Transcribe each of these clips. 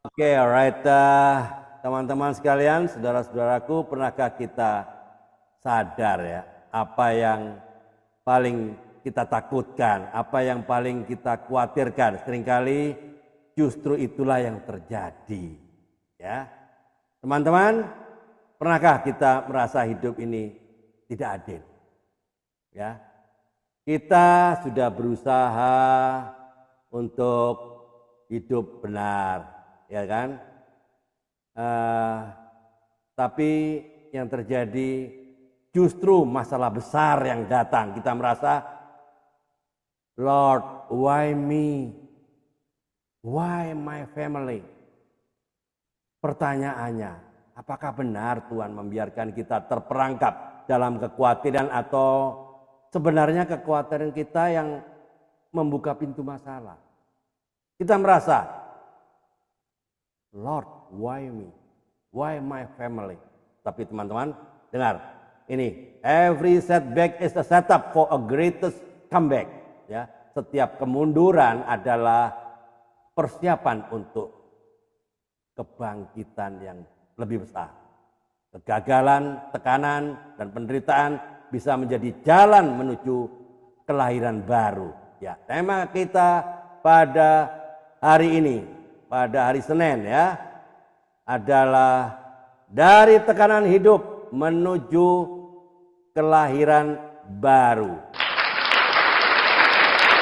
Oke, alright, teman-teman sekalian, saudara-saudaraku, pernahkah kita sadar ya, apa yang paling kita takutkan, apa yang paling kita khawatirkan, seringkali justru itulah yang terjadi. Ya, teman-teman, pernahkah kita merasa hidup ini tidak adil? Ya, kita sudah berusaha untuk hidup benar, ya kan? Tapi yang terjadi justru masalah besar yang datang. Kita merasa, Lord, why me? Why my family? Pertanyaannya, apakah benar Tuhan membiarkan kita terperangkap dalam kekhawatiran, atau sebenarnya kekhawatiran kita yang membuka pintu masalah? Kita merasa, Lord, why me? Why my family? Tapi teman-teman, dengar, ini every setback is a setup for a greatest comeback. Ya, setiap kemunduran adalah persiapan untuk kebangkitan yang lebih besar. Kegagalan, tekanan, dan penderitaan bisa menjadi jalan menuju kelahiran baru. Ya, tema kita pada hari ini, pada hari Senin ya, adalah dari tekanan hidup menuju kelahiran baru.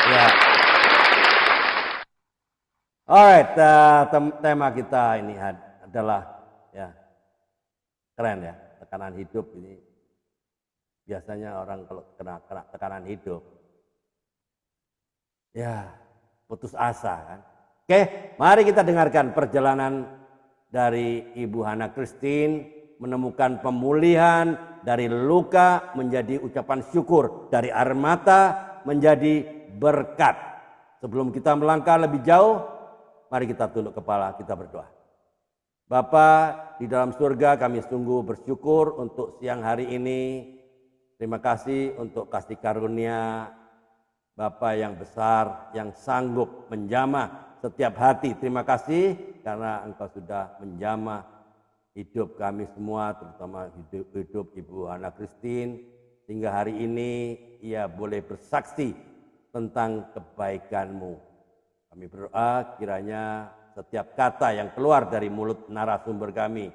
Ya. Alright, tema kita ini adalah ya, keren ya, tekanan hidup ini. Biasanya orang kalau kena tekanan hidup, ya putus asa kan. Oke, mari kita dengarkan perjalanan dari Ibu Hana Christine menemukan pemulihan dari luka menjadi ucapan syukur, dari air mata menjadi berkat. Sebelum kita melangkah lebih jauh, mari kita tunduk kepala, kita berdoa. Bapa di dalam surga, kami sungguh bersyukur untuk siang hari ini. Terima kasih untuk kasih karunia Bapa yang besar, yang sanggup menjamah setiap hati. Terima kasih karena Engkau sudah menjamah hidup kami semua, terutama hidup Ibu Hana Christine, sehingga hari ini ia boleh bersaksi tentang kebaikan-Mu. Kami berdoa kiranya setiap kata yang keluar dari mulut narasumber kami,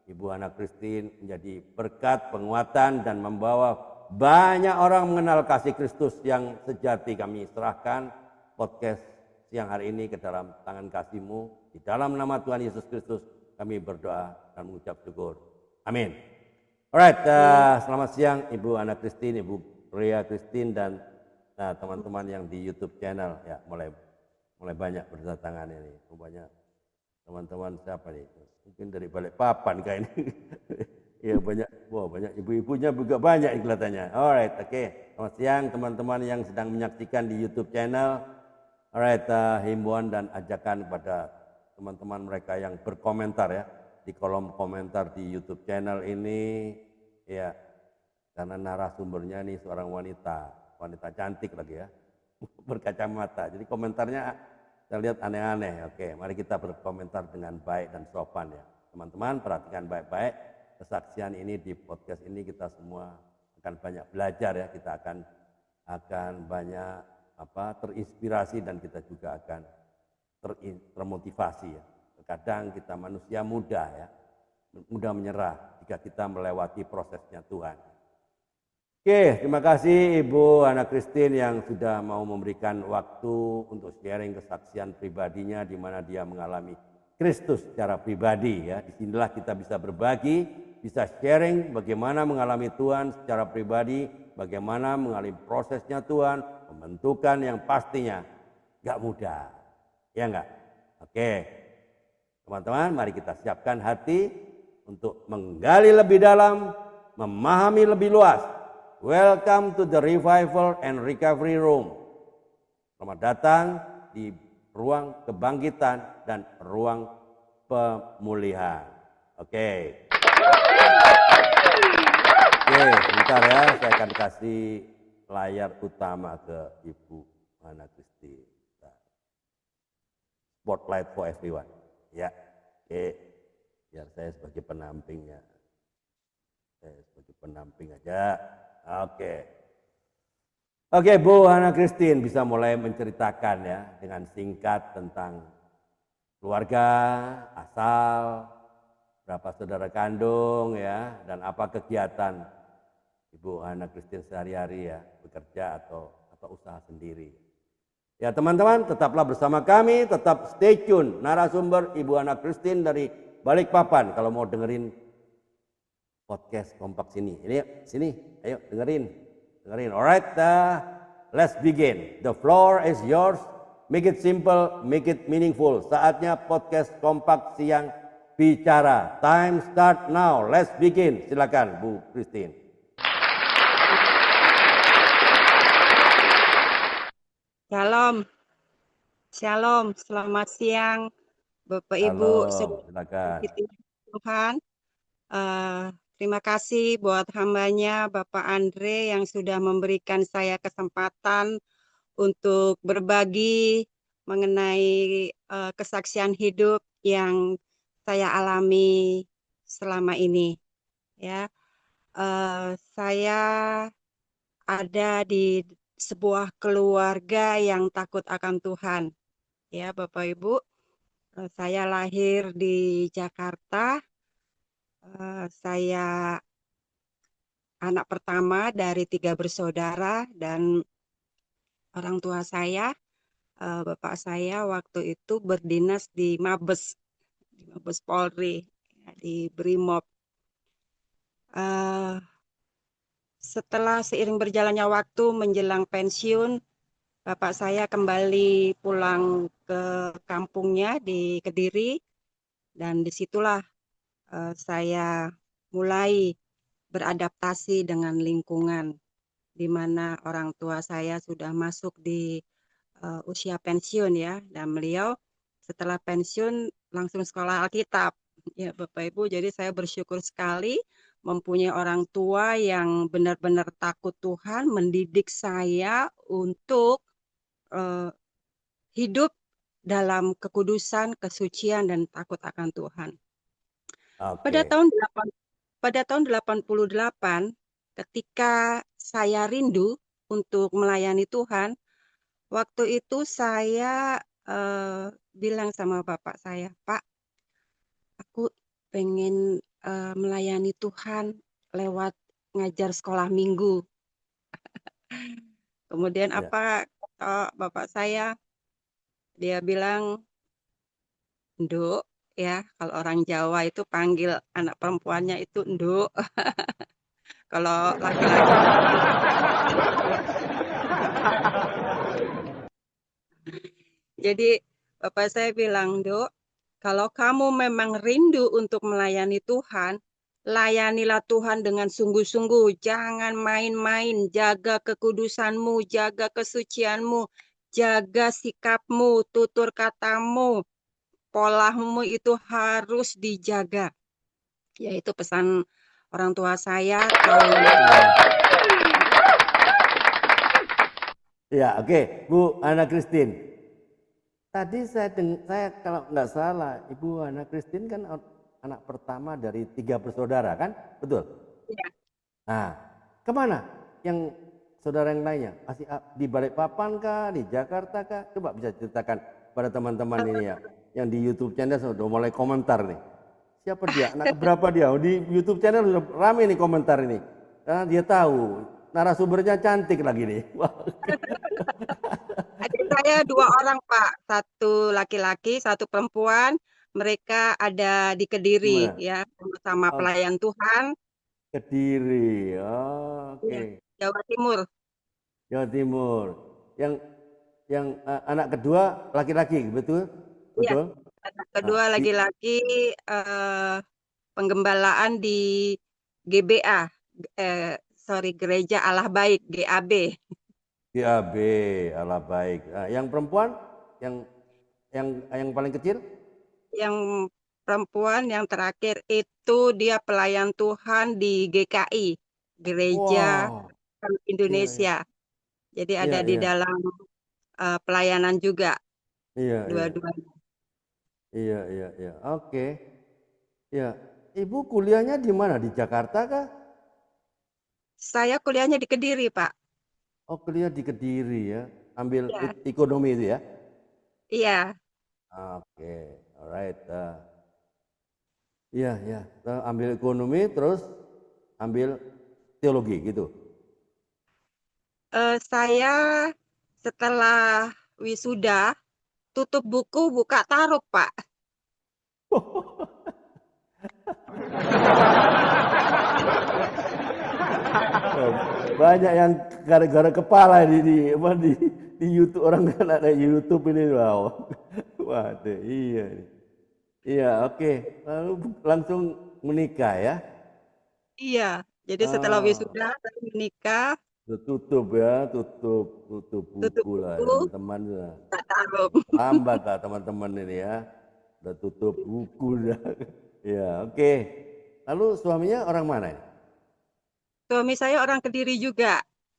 Ibu Hana Christine, menjadi berkat, penguatan, dan membawa banyak orang mengenal kasih Kristus yang sejati. Kami serahkan podcast siang hari ini ke dalam tangan kasih-Mu. Di dalam nama Tuhan Yesus Kristus kami berdoa dan mengucap syukur. Amin. Alright, selamat siang Ibu Hana Christine, Ibu Ria Christine, dan teman-teman yang di YouTube channel. Ya, mulai banyak berdatangan ini. Banyak teman-teman siapa nih? Mungkin dari Balikpapan kayak ini. Ya banyak ibu-ibunya juga banyak kelihatannya. Alright, oke. Selamat siang teman-teman yang sedang menyaksikan di YouTube channel. Alright, himbauan dan ajakan kepada teman-teman mereka yang berkomentar ya di kolom komentar di YouTube channel ini, ya, karena narasumbernya nih seorang wanita cantik lagi ya, berkacamata. Jadi komentarnya saya lihat aneh-aneh. Oke, mari kita berkomentar dengan baik dan sopan ya. Teman-teman perhatikan baik-baik. Kesaksian ini di podcast ini kita semua akan banyak belajar ya, kita akan banyak terinspirasi, dan kita juga akan termotivasi ya. Terkadang kita manusia mudah menyerah jika kita melewati prosesnya Tuhan. Oke, terima kasih Ibu Hana Christine yang sudah mau memberikan waktu untuk sharing kesaksian pribadinya di mana dia mengalami Kristus secara pribadi ya. Disinilah kita bisa berbagi, bisa sharing bagaimana mengalami Tuhan secara pribadi, bagaimana mengalami prosesnya Tuhan, pembentukan yang pastinya gak mudah. Ya enggak? Oke. Teman-teman, mari kita siapkan hati untuk menggali lebih dalam, memahami lebih luas. Welcome to the Revival and Recovery Room. Selamat datang di ruang kebangkitan dan ruang pemulihan. Oke, sebentar ya, saya akan kasih layar utama ke Ibu Hana Christine. Spotlight for everyone. Ya, oke. Biar saya sebagai pendampingnya. Saya sebagai pendamping aja. Oke. Oke, Bu Hana Christine bisa mulai menceritakan ya dengan singkat tentang keluarga, asal, berapa saudara kandung ya, dan apa kegiatan Ibu Hana Christine sehari-hari ya, bekerja atau usaha sendiri. Ya teman-teman, tetaplah bersama kami, tetap stay tune. Narasumber Ibu Hana Christine dari Balikpapan. Kalau mau dengerin podcast Kompak sini, ini sini, ayo dengerin. Alright, let's begin. The floor is yours. Make it simple, make it meaningful. Saatnya podcast Kompak Siang bicara. Time start now. Let's begin. Silakan Bu Christine. Shalom, shalom, selamat siang Bapak Ibu, Halo, silakan. Tuhan. Terima kasih buat hambanya Bapak Andre yang sudah memberikan saya kesempatan untuk berbagi mengenai kesaksian hidup yang saya alami selama ini. Ya, saya ada di sebuah keluarga yang takut akan Tuhan. Ya, Bapak Ibu, saya lahir di Jakarta. Saya anak pertama dari 3 bersaudara dan orang tua saya, bapak saya waktu itu berdinas di Mabes Polri, ya, di Brimob. Setelah seiring berjalannya waktu menjelang pensiun, bapak saya kembali pulang ke kampungnya di Kediri dan disitulah saya mulai beradaptasi dengan lingkungan di mana orang tua saya sudah masuk di usia pensiun ya, dan beliau setelah pensiun langsung sekolah Alkitab ya Bapak Ibu. Jadi saya bersyukur sekali mempunyai orang tua yang benar-benar takut Tuhan, mendidik saya untuk hidup dalam kekudusan, kesucian dan takut akan Tuhan. Pada Oke. tahun 88 ketika saya rindu untuk melayani Tuhan, waktu itu saya bilang sama bapak saya, Pak, aku pengen melayani Tuhan lewat ngajar sekolah minggu. Kemudian Ya. apa kata bapak saya? Dia bilang, Nduk, ya kalau orang Jawa itu panggil anak perempuannya itu Nduk. Kalau laki-laki. Jadi bapak saya bilang, Dok, kalau kamu memang rindu untuk melayani Tuhan, layanilah Tuhan dengan sungguh-sungguh. Jangan main-main, jaga kekudusanmu, jaga kesucianmu, jaga sikapmu, tutur katamu, polamu itu harus dijaga. Yaitu pesan orang tua saya. Ya, oke, Bu Hana Christine. Tadi saya kalau nggak salah, Ibu Hana Christine kan anak pertama dari 3 bersaudara kan, betul? Ya. Nah, kemana yang saudara yang lainnya? Masih di Balikpapan kah, di Jakarta kah? Coba bisa ceritakan pada teman-teman ini ya, yang di YouTube channel sudah mulai komentar nih. Siapa dia? Anak berapa dia? Di YouTube channel sudah rame nih komentar ini. Karena dia tahu narasumbernya cantik lagi nih. Adik saya 2 orang, Pak. 1 laki-laki, 1 perempuan. Mereka ada di Kediri, Gimana? ya, sama Oh, pelayan Tuhan. Kediri. Oh, Ya, oke. Jawa Timur. Jawa Timur. Yang anak kedua laki-laki, betul? Iya, Betul? anak Nah, kedua laki-laki, penggembalaan di GBA, Gereja Allah Baik, GAB. GAB, Allah baik. Nah, yang perempuan, yang yang paling kecil? Yang perempuan yang terakhir itu dia pelayan Tuhan di GKI, Gereja Wow. Iya, iya. Indonesia. Jadi ada Iya, di iya. dalam pelayanan juga Iya, iya. dua-duanya. Iya, iya, iya. Oke. Ya, Ibu kuliahnya di mana? Di Jakarta kah? Saya kuliahnya di Kediri, Pak. Oh, kuliah di Kediri ya. Ambil Ya, ekonomi itu ya. iya. Oke, alright. Iya, iya. Ambil ekonomi terus ambil teologi gitu. Saya setelah wisuda tutup buku, buka taruh, Pak. Oh, banyak yang gara-gara kepala apa, di YouTube orang kan ada YouTube ini wow. Waduh, iya. Iya, oke. Lalu langsung menikah ya. Iya, jadi setelah Ah, wisuda saya menikah, tutup ya, tutup tutup buku lah buku, teman-teman ya. buka taruh. Lambat lah teman-teman ini ya. Udah tutup buku dah. Ya, oke. Lalu suaminya orang mana ini? Suami saya orang Kediri juga.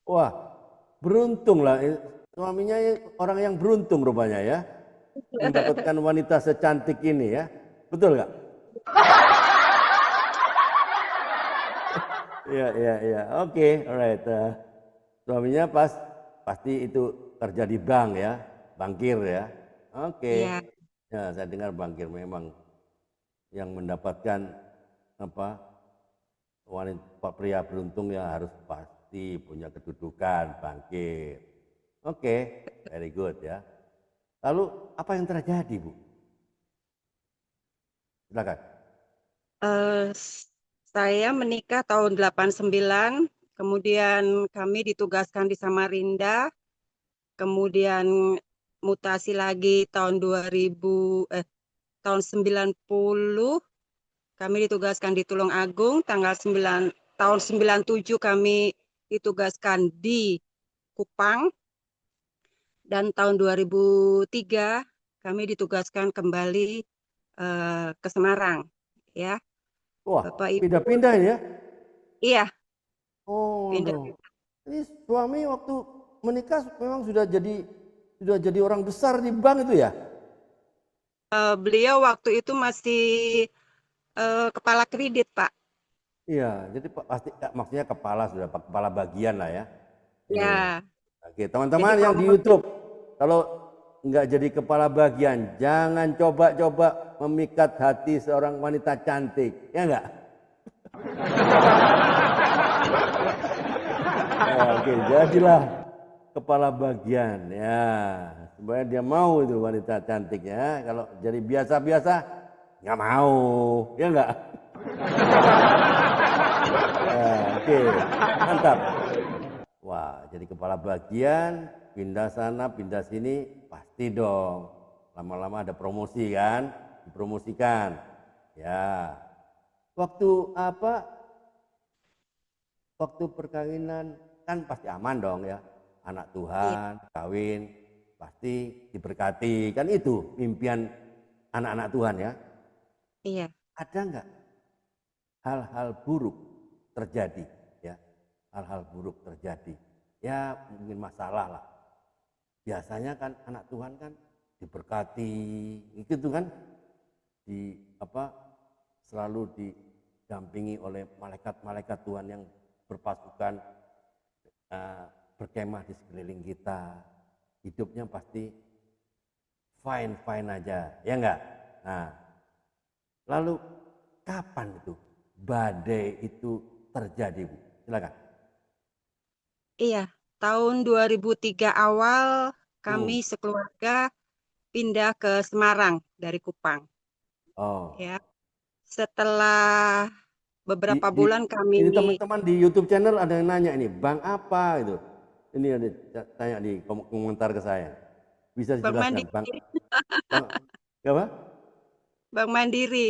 Wah, beruntung lah. Suaminya orang yang beruntung rupanya ya. Mendapatkan wanita secantik ini ya. Betul nggak? Iya, iya, iya. Oke, alright. Suaminya pasti itu kerja di bank ya, bankir ya. Oke. Iya, Ya, saya dengar bankir memang yang mendapatkan apa wanita pria beruntung ya harus pasti punya kedudukan bankir. Oke, very good ya. Lalu apa yang terjadi, Bu? Silakan. eh, saya menikah tahun 89, kemudian kami ditugaskan di Samarinda, kemudian mutasi lagi tahun 2000, tahun 90, kami ditugaskan di Tulung Agung, tanggal 9, tahun 97 kami ditugaskan di Kupang, dan tahun 2003 kami ditugaskan kembali ke Semarang. Ya, Wah, Bapak Ibu. pindah-pindah ya. Iya, Oh, pindah. no. Ini suami waktu menikah memang sudah jadi orang besar di bank itu ya? Beliau waktu itu masih kepala kredit, Pak. Iya, jadi pasti ya, maksudnya sudah kepala bagian lah ya. Iya. Ya, Oke, jadi teman-teman yang di promosi. YouTube, kalau nggak jadi kepala bagian, jangan coba-coba memikat hati seorang wanita cantik, ya enggak? Oke, jadilah kepala bagian ya, supaya dia mau itu wanita cantiknya. Kalau jadi biasa-biasa, nggak mau, ya enggak? Oke, mantap. Wah, jadi kepala bagian, pindah sana, pindah sini, pasti dong. Lama-lama ada promosi kan, dipromosikan. Ya, waktu apa? Waktu perkawinan kan pasti aman dong ya. Anak Iya, Tuhan, kawin, pasti diberkati. Kan itu impian anak-anak Tuhan ya. iya. Ada nggak hal-hal buruk terjadi ya? Hal-hal buruk terjadi. Ya mungkin masalah lah. Biasanya kan anak Tuhan kan diberkati gitu kan, di apa, selalu didampingi oleh malaikat-malaikat Tuhan yang berpasukan, eh, berkemah di sekeliling kita. Hidupnya pasti fine fine aja, ya enggak? Nah, lalu kapan itu badai itu terjadi, Bu? Silakan. Iya, tahun 2003 awal Hmm. kami sekeluarga pindah ke Semarang dari Kupang. Oh, Ya, setelah di, beberapa di, bulan kami ini teman-teman di YouTube channel ada yang nanya ini, Bang apa itu? Ini ada tanya di komentar ke saya. Bisa Bank dijelaskan, Bang? Mandiri, Bang, apa? Bank Mandiri.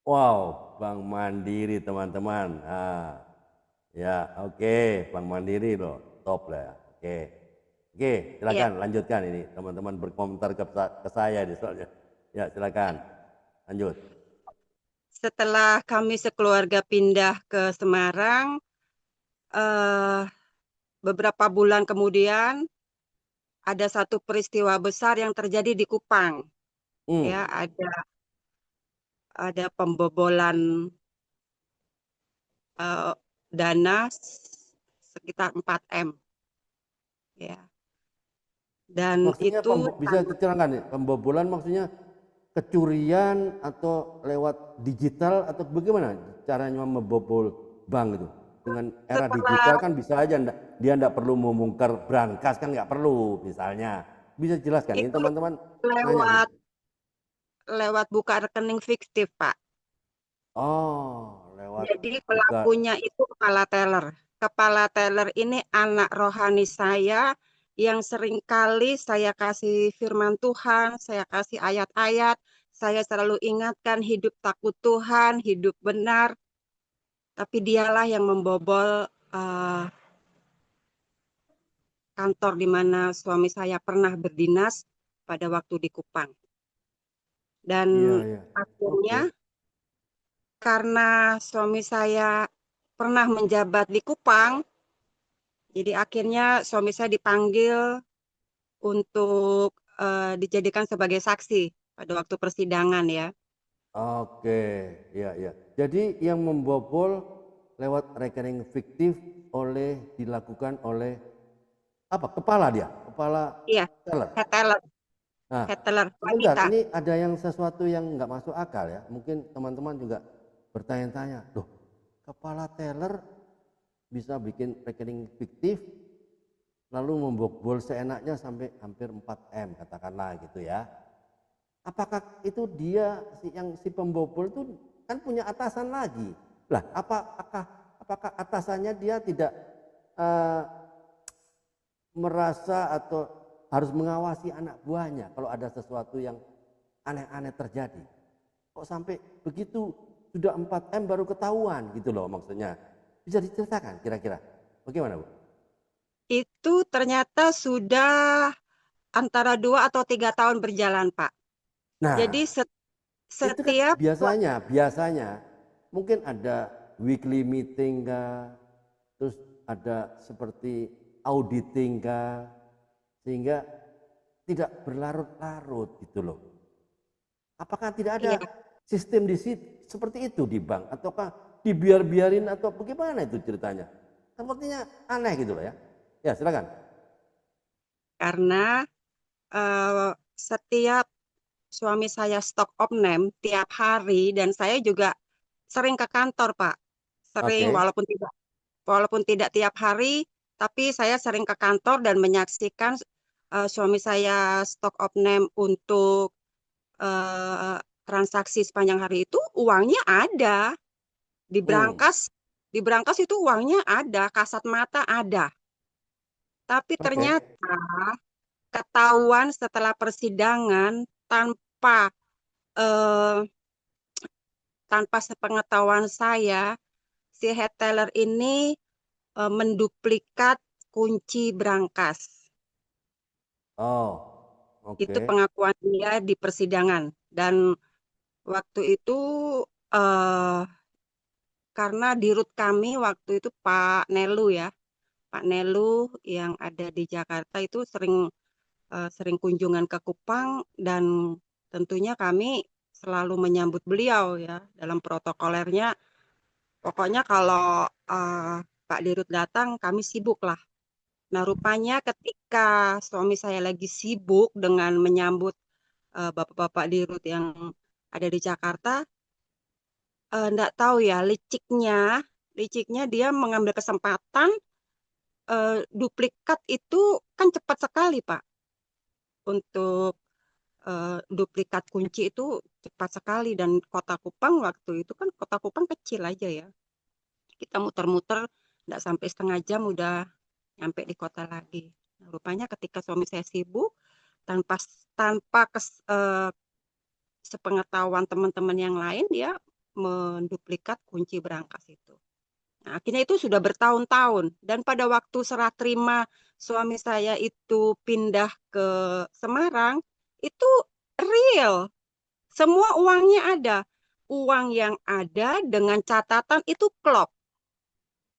Wow, Bank Mandiri teman-teman. Ya, oke, Bank Mandiri loh, top lah. Oke, oke, Iya, silakan lanjutkan ini. Teman-teman berkomentar ke saya di soalnya. Ya, silakan lanjut. setelah kami sekeluarga pindah ke Semarang, eh, beberapa bulan kemudian ada satu peristiwa besar yang terjadi di Kupang. ya, Hmm. ada pembobolan eh, dana sekitar 4 M, ya. Dan Maksudnya itu bisa diterangkan nih, pembobolan maksudnya kecurian atau lewat digital atau bagaimana caranya membobol bank itu? Dengan era setelah digital kan bisa aja dia ndak perlu membongkar brankas kan nggak perlu misalnya. Bisa jelaskan ini itu teman-teman nanya nih. lewat lewat buka rekening fiktif, Pak. Oh, lewat Jadi buka. pelakunya itu kepala teller. Kepala teller ini anak rohani saya yang seringkali saya kasih firman Tuhan, saya kasih ayat-ayat, saya selalu ingatkan hidup takut Tuhan, hidup benar. Tapi dialah yang membobol eh, kantor di mana suami saya pernah berdinas pada waktu di Kupang. Dan Iya, iya. Oke. akhirnya karena suami saya pernah menjabat di Kupang, jadi akhirnya suami saya dipanggil untuk dijadikan sebagai saksi pada waktu persidangan ya. Oke, ya, ya. Jadi yang membobol lewat rekening fiktif dilakukan oleh apa? Kepala dia, kepala Iya, teller. head teller, Nah, head teller sebentar, wanita. ini ada yang sesuatu yang nggak masuk akal ya. Mungkin teman-teman juga bertanya-tanya, loh, kepala teller bisa bikin rekening fiktif, lalu membobol seenaknya sampai hampir 4 M katakanlah gitu ya. Apakah itu dia si pembobol itu kan punya atasan lagi? Lah, apakah atasannya dia tidak eh, merasa atau harus mengawasi anak buahnya kalau ada sesuatu yang aneh-aneh terjadi? Kok sampai begitu sudah 4 M baru ketahuan gitu loh maksudnya. Bisa diceritakan kira-kira bagaimana, Bu? Itu ternyata sudah antara 2 atau 3 tahun berjalan, Pak. Jadi Nah, itu kan setiap biasanya mungkin ada weekly meeting kah, terus ada seperti auditing kah, sehingga tidak berlarut-larut gitu loh. Apakah tidak ada iya, sistem di situ seperti itu di bank ataukah dibiarin atau bagaimana itu ceritanya? Sepertinya aneh gitu loh ya. Ya, silakan. karena setiap suami saya stok opname tiap hari dan saya juga sering ke kantor, Pak. Sering Oke. walaupun tidak tiap hari, tapi saya sering ke kantor dan menyaksikan suami saya stok opname untuk eh, transaksi sepanjang hari itu uangnya ada di Hmm, brankas, di brankas itu uangnya ada, kasat mata ada. Tapi oke. ternyata ketahuan setelah persidangan eh, tanpa sepengetahuan saya, si head teller ini menduplikat kunci brankas. Oh, Itu oke. pengakuan dia di persidangan. Dan waktu itu eh, karena dirut kami waktu itu Pak Nelu ya, Pak Nelu yang ada di Jakarta itu sering kunjungan ke Kupang dan tentunya kami selalu menyambut beliau ya dalam protokolernya. Pokoknya kalau Pak Dirut datang kami sibuk lah. Nah, rupanya ketika suami saya lagi sibuk dengan menyambut bapak-bapak di Rut yang ada di Jakarta, enggak tahu ya, liciknya dia mengambil kesempatan duplikat itu kan cepat sekali, Pak. Untuk duplikat kunci itu cepat sekali dan Kota Kupang waktu itu kan Kota Kupang kecil aja ya. Kita muter-muter enggak sampai setengah jam udah nyampe di kota lagi. Nah, rupanya ketika suami saya sibuk tanpa tanpa sepengetahuan teman-teman yang lain dia menduplikat kunci berangkas itu. Nah, akhirnya itu sudah bertahun-tahun dan pada waktu serah terima suami saya itu pindah ke Semarang itu real. Semua uangnya ada. Uang yang ada dengan catatan itu klop.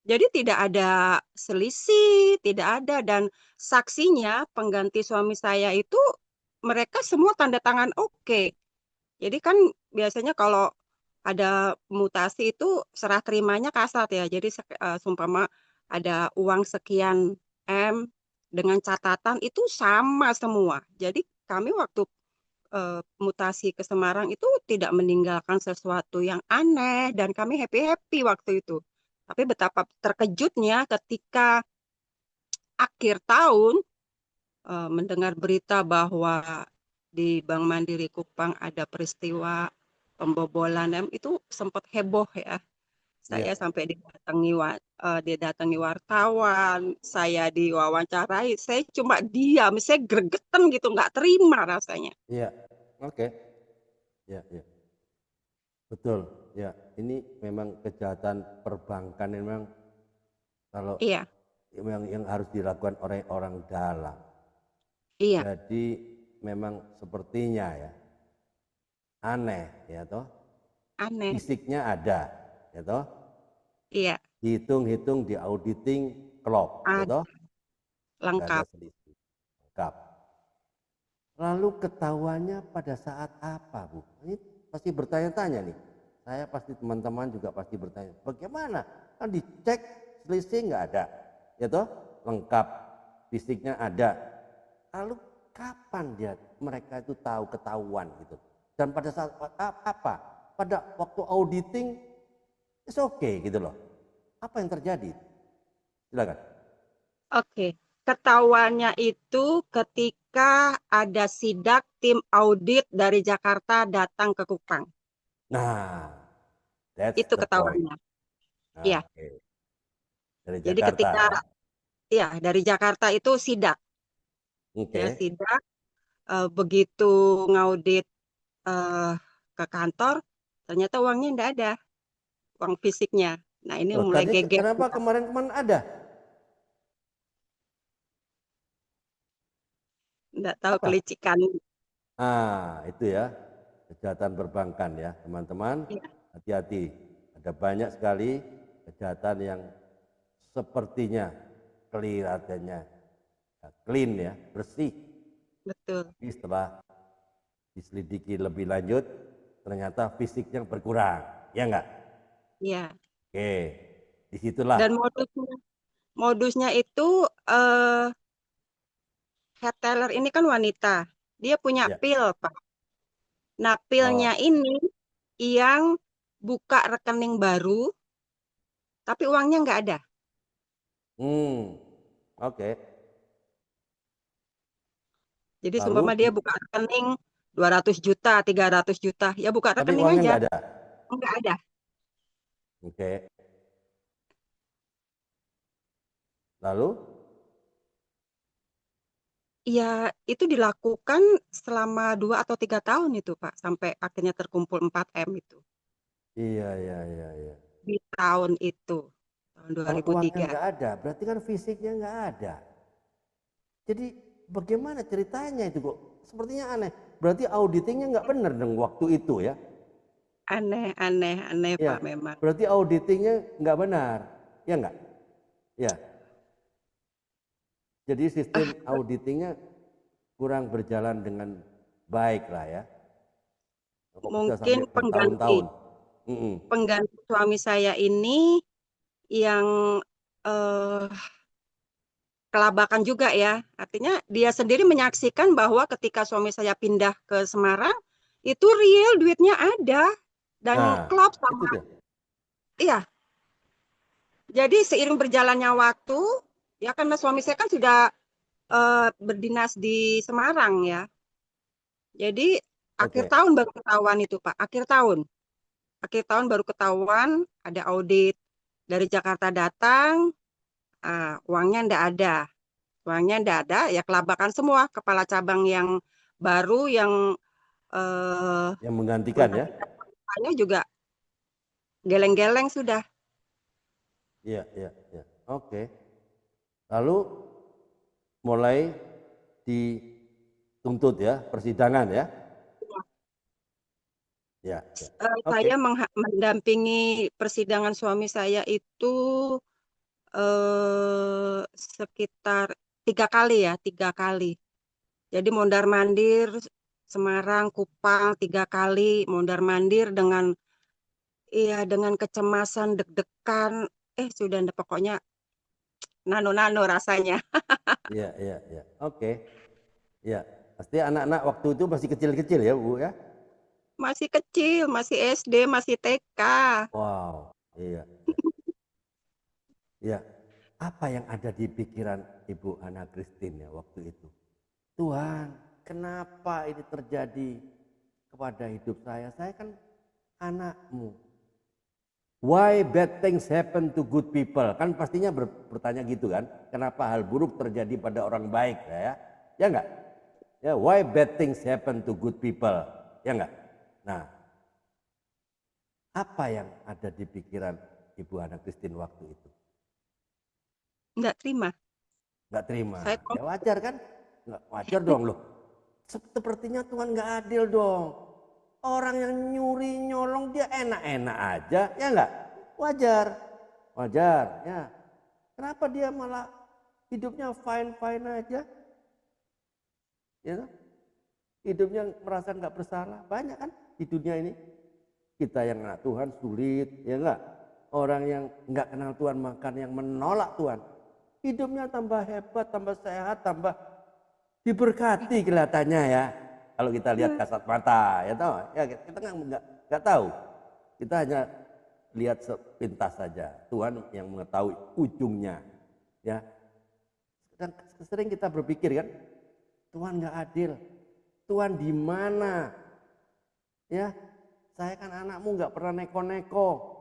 Jadi tidak ada selisih, tidak ada dan saksinya pengganti suami saya itu mereka semua tanda tangan oke. Jadi kan biasanya kalau ada mutasi itu serah terimanya kasat ya. Jadi sumpama ada uang sekian M dengan catatan itu sama semua. Jadi kami waktu mutasi ke Semarang itu tidak meninggalkan sesuatu yang aneh dan kami happy-happy waktu itu. Tapi betapa terkejutnya ketika akhir tahun mendengar berita bahwa di Bank Mandiri Kupang ada peristiwa pembobolan itu sempat heboh ya. Saya Iya, sampai didatangi wartawan, saya diwawancarai, saya cuma diam, saya gregetan gitu, nggak terima rasanya. iya, oke, iya, iya, betul, ya. Ini memang kejahatan perbankan ini memang kalau Iya, yang harus dilakukan oleh orang dalam. iya, Jadi memang sepertinya ya aneh ya toh, aneh. fisiknya ada ya toh, Iya, dihitung-hitung, di auditing, klop ya toh, nggak ada lengkap. selisih, lengkap. Lalu ketahuannya pada saat apa, Bu? Ini pasti bertanya-tanya nih. Saya pasti, teman-teman juga pasti bertanya, bagaimana? Kan dicek, selisih nggak ada, ya toh, lengkap, fisiknya ada. Lalu kapan mereka itu tahu, ketahuan gitu? Dan pada saat apa? Pada waktu auditing, it's okay gitu loh. Apa yang terjadi? Silakan. Oke, ketahuannya itu ketika ada sidak tim audit dari Jakarta datang ke Kupang. Nah, that's Itu the point. ketahuannya. Iya, Oke, dari jadi Jakarta ketika ya. ya dari Jakarta itu sidak, ya Oke. sidak. Begitu ngaudit eh, ke kantor, ternyata uangnya enggak ada, uang fisiknya. Nah ini Loh, mulai tadi geger, kenapa kemarin-kemarin ada? enggak tahu Apa? kelicikan. Itu ya, kejahatan perbankan ya, teman-teman. Ya, Hati-hati. Ada banyak sekali kejahatan yang sepertinya kelihatannya clean ya, bersih. betul. Tapi setelah diselidiki lebih lanjut, ternyata fisiknya berkurang. Ya enggak? Ya, Oke, disitulah. dan modusnya itu eh head teller ini kan wanita. Dia punya Ya. pil, Pak. Nah, Oh, pilnya ini yang buka rekening baru, tapi uangnya nggak ada. hmm, oke. Jadi Lalu, seumpama dia buka rekening 200 juta, 300 juta, ya buka tapi rekening uangnya aja. nggak ada. Nggak ada. Oke. Lalu, Ya, itu dilakukan selama 2 atau 3 tahun itu, Pak, sampai akhirnya terkumpul 4 M itu iya, iya, iya, iya. di tahun itu, tahun Kalau uangnya 2003. nggak ada, berarti kan fisiknya nggak ada. Jadi bagaimana ceritanya itu kok? Sepertinya aneh. Berarti auditingnya nggak benar dong waktu itu ya? Aneh, aneh, aneh, Ya, Pak, memang. berarti auditingnya nggak benar. Ya nggak? Ya. Jadi sistem Ah, auditingnya kurang berjalan dengan baik lah ya. Kok bisa mungkin sampai bertahun-tahun? Mm-mm. pengganti suami saya ini yang eh, kelabakan juga ya. Artinya dia sendiri menyaksikan bahwa ketika suami saya pindah ke Semarang, itu real duitnya ada dan Nah, klop itu sama. dia. Iya, jadi seiring berjalannya waktu, ya karena suami saya kan sudah berdinas di Semarang ya. Jadi akhir Oke, tahun baru ketahuan itu Pak, akhir tahun. Akhir tahun baru ketahuan ada audit dari Jakarta datang, uangnya ndak ada. Uangnya ndak ada, ya kelabakan semua. Kepala cabang yang baru yang eh, yang menggantikan ya? menggantikan saya juga geleng-geleng sudah. Iya, iya, iya. Oke. Lalu mulai dituntut ya, persidangan ya? Ya, ya. Saya Oke. mendampingi persidangan suami saya itu sekitar 3 kali ya, 3 kali. Jadi mondar-mandir Semarang, Kupang 3 kali mondar-mandir dengan dengan kecemasan, deg-degan, sudah pokoknya nano-nano rasanya. Iya, iya, iya. Oke. Iya. Pasti anak-anak waktu itu masih kecil-kecil ya, Bu ya? Masih kecil, masih SD, masih TK. Wow. Iya, iya. Iya. Apa yang ada di pikiran Ibu Ana Christine ya waktu itu? Tuhan, kenapa ini terjadi kepada hidup saya? Saya kan anakmu. Why bad things happen to good people? Kan pastinya bertanya gitu kan. Kenapa hal buruk terjadi pada orang baik ya? Ya enggak? Ya, why bad things happen to good people? Ya enggak? Nah, apa yang ada di pikiran Ibu Ana Christine waktu itu? Nggak terima. Enggak terima. Saya Ya wajar kan? Enggak wajar dong loh. Sepertinya Tuhan enggak adil dong. Orang yang nyuri nyolong dia enak-enak aja, ya enggak? Wajar. Wajar, ya. Kenapa dia malah hidupnya fine-fine aja? Ya, hidupnya merasa nggak bersalah. Banyak kan di dunia ini. Kita yang anak Tuhan sulit, ya enggak? Orang yang nggak kenal Tuhan, makan yang menolak Tuhan. Hidupnya tambah hebat, tambah sehat, tambah diberkati kelihatannya ya. Kalau kita lihat kasat mata, ya tahu, ya kita nggak tahu. Kita hanya lihat sepintas saja. Tuhan yang mengetahui ujungnya, ya. Dan sering kita berpikir kan, Tuhan nggak adil. Tuhan di mana? Ya, saya kan anakmu nggak pernah neko-neko.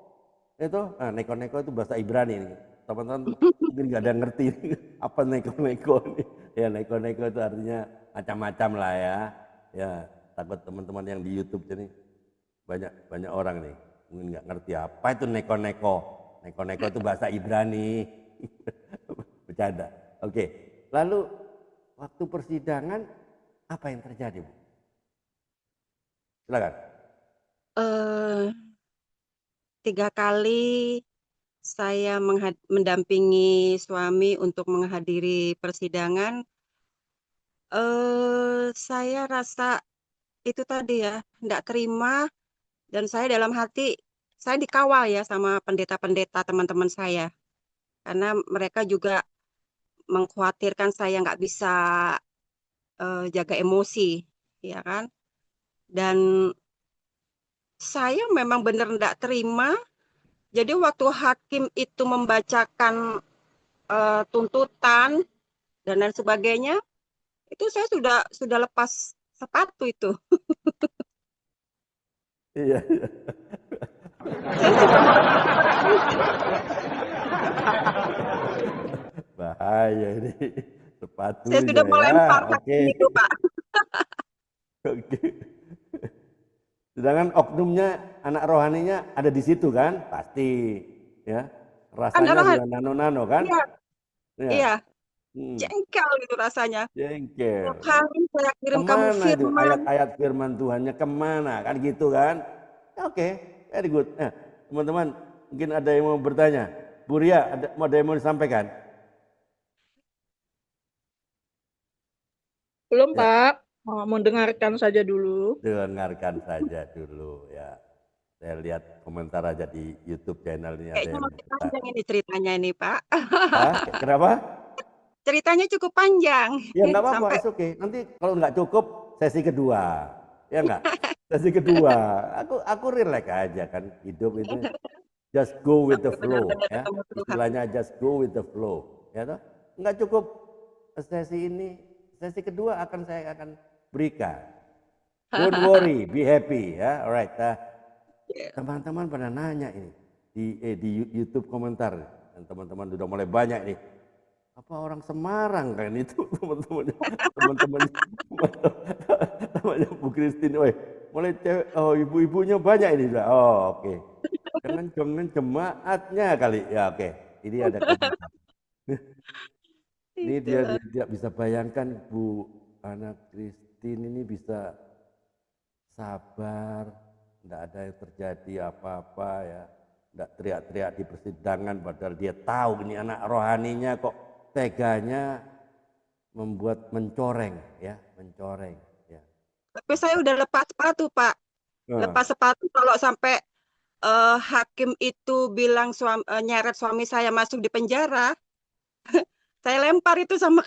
Itu, neko-neko itu bahasa Ibrani nih. Teman-teman mungkin nggak ada ngerti apa neko-neko nih. Ya neko-neko itu artinya macam-macam lah ya. Ya takut teman-teman yang di YouTube ini banyak orang nih mungkin nggak ngerti apa itu neko-neko. Neko-neko itu bahasa Ibrani. Bercanda. Oke. Lalu waktu persidangan apa yang terjadi, Bu? Silakan. eh 3 kali saya mendampingi suami untuk menghadiri persidangan. Saya rasa itu tadi ya, nggak terima, dan saya dalam hati, saya dikawal ya sama pendeta-pendeta teman-teman saya. Karena mereka juga mengkhawatirkan saya nggak bisa jaga emosi, ya kan? Dan saya memang benar nggak terima. Jadi waktu hakim itu membacakan tuntutan dan lain sebagainya, itu saya sudah lepas sepatu itu. Iya, iya. Saya sudah Bahaya ini saya sepatunya sudah ya. melempar Oke. hakim itu, Pak. Oke. Sedangkan oknumnya anak rohaninya ada di situ kan? Pasti ya. Rasanya Adalah sudah nano-nano kan? iya, Ya. iya, Hmm. jengkel gitu rasanya. Jengkel. Tiap hari saya kirim kamu Kemana itu firman. ayat-ayat firman Tuhannya kemana kan gitu kan? Oke, very good. Nah, teman-teman mungkin ada yang mau bertanya. Bu Ria, ada yang mau disampaikan? Belum, Ya, Pak. Mau mendengarkan saja dulu. dengarkan saja dulu ya. Saya lihat komentar aja di YouTube channel ini ada Kayaknya yang masih panjang ini ceritanya ini, Pak. ah, kenapa? Ceritanya cukup panjang. Ya enggak apa-apa, Sampai it's okay. Nanti kalau enggak cukup sesi kedua. Ya enggak? Sesi kedua. Aku relax aja kan hidup itu just go with the sampai flow benar-benar ya. ketemu Tuhan. Istilahnya just go with the flow. Ya toh? Enggak cukup sesi ini, sesi kedua saya akan berikan. Don't worry, be happy ya. Alright. Teman-teman pada nanya ini di YouTube komentar dan teman-teman sudah mulai banyak nih. Apa orang Semarang kan itu teman-temannya temannya Bu Christine. Mulai cewek, oh ibu-ibunya banyak ini sudah. Oh oke. Jangan jemaatnya kali. Ya oke. Ini ada komentar. Ini dia Itulah. tidak bisa bayangkan Bu Ana Christine ini bisa sabar, tidak ada yang terjadi apa-apa ya, tidak teriak-teriak di persidangan padahal dia tahu ini anak rohaninya kok teganya membuat mencoreng ya, mencoreng ya. Tapi saya udah lepas sepatu, Pak. Lepas sepatu kalau sampai hakim itu bilang nyeret suami saya masuk di penjara, saya lempar itu sama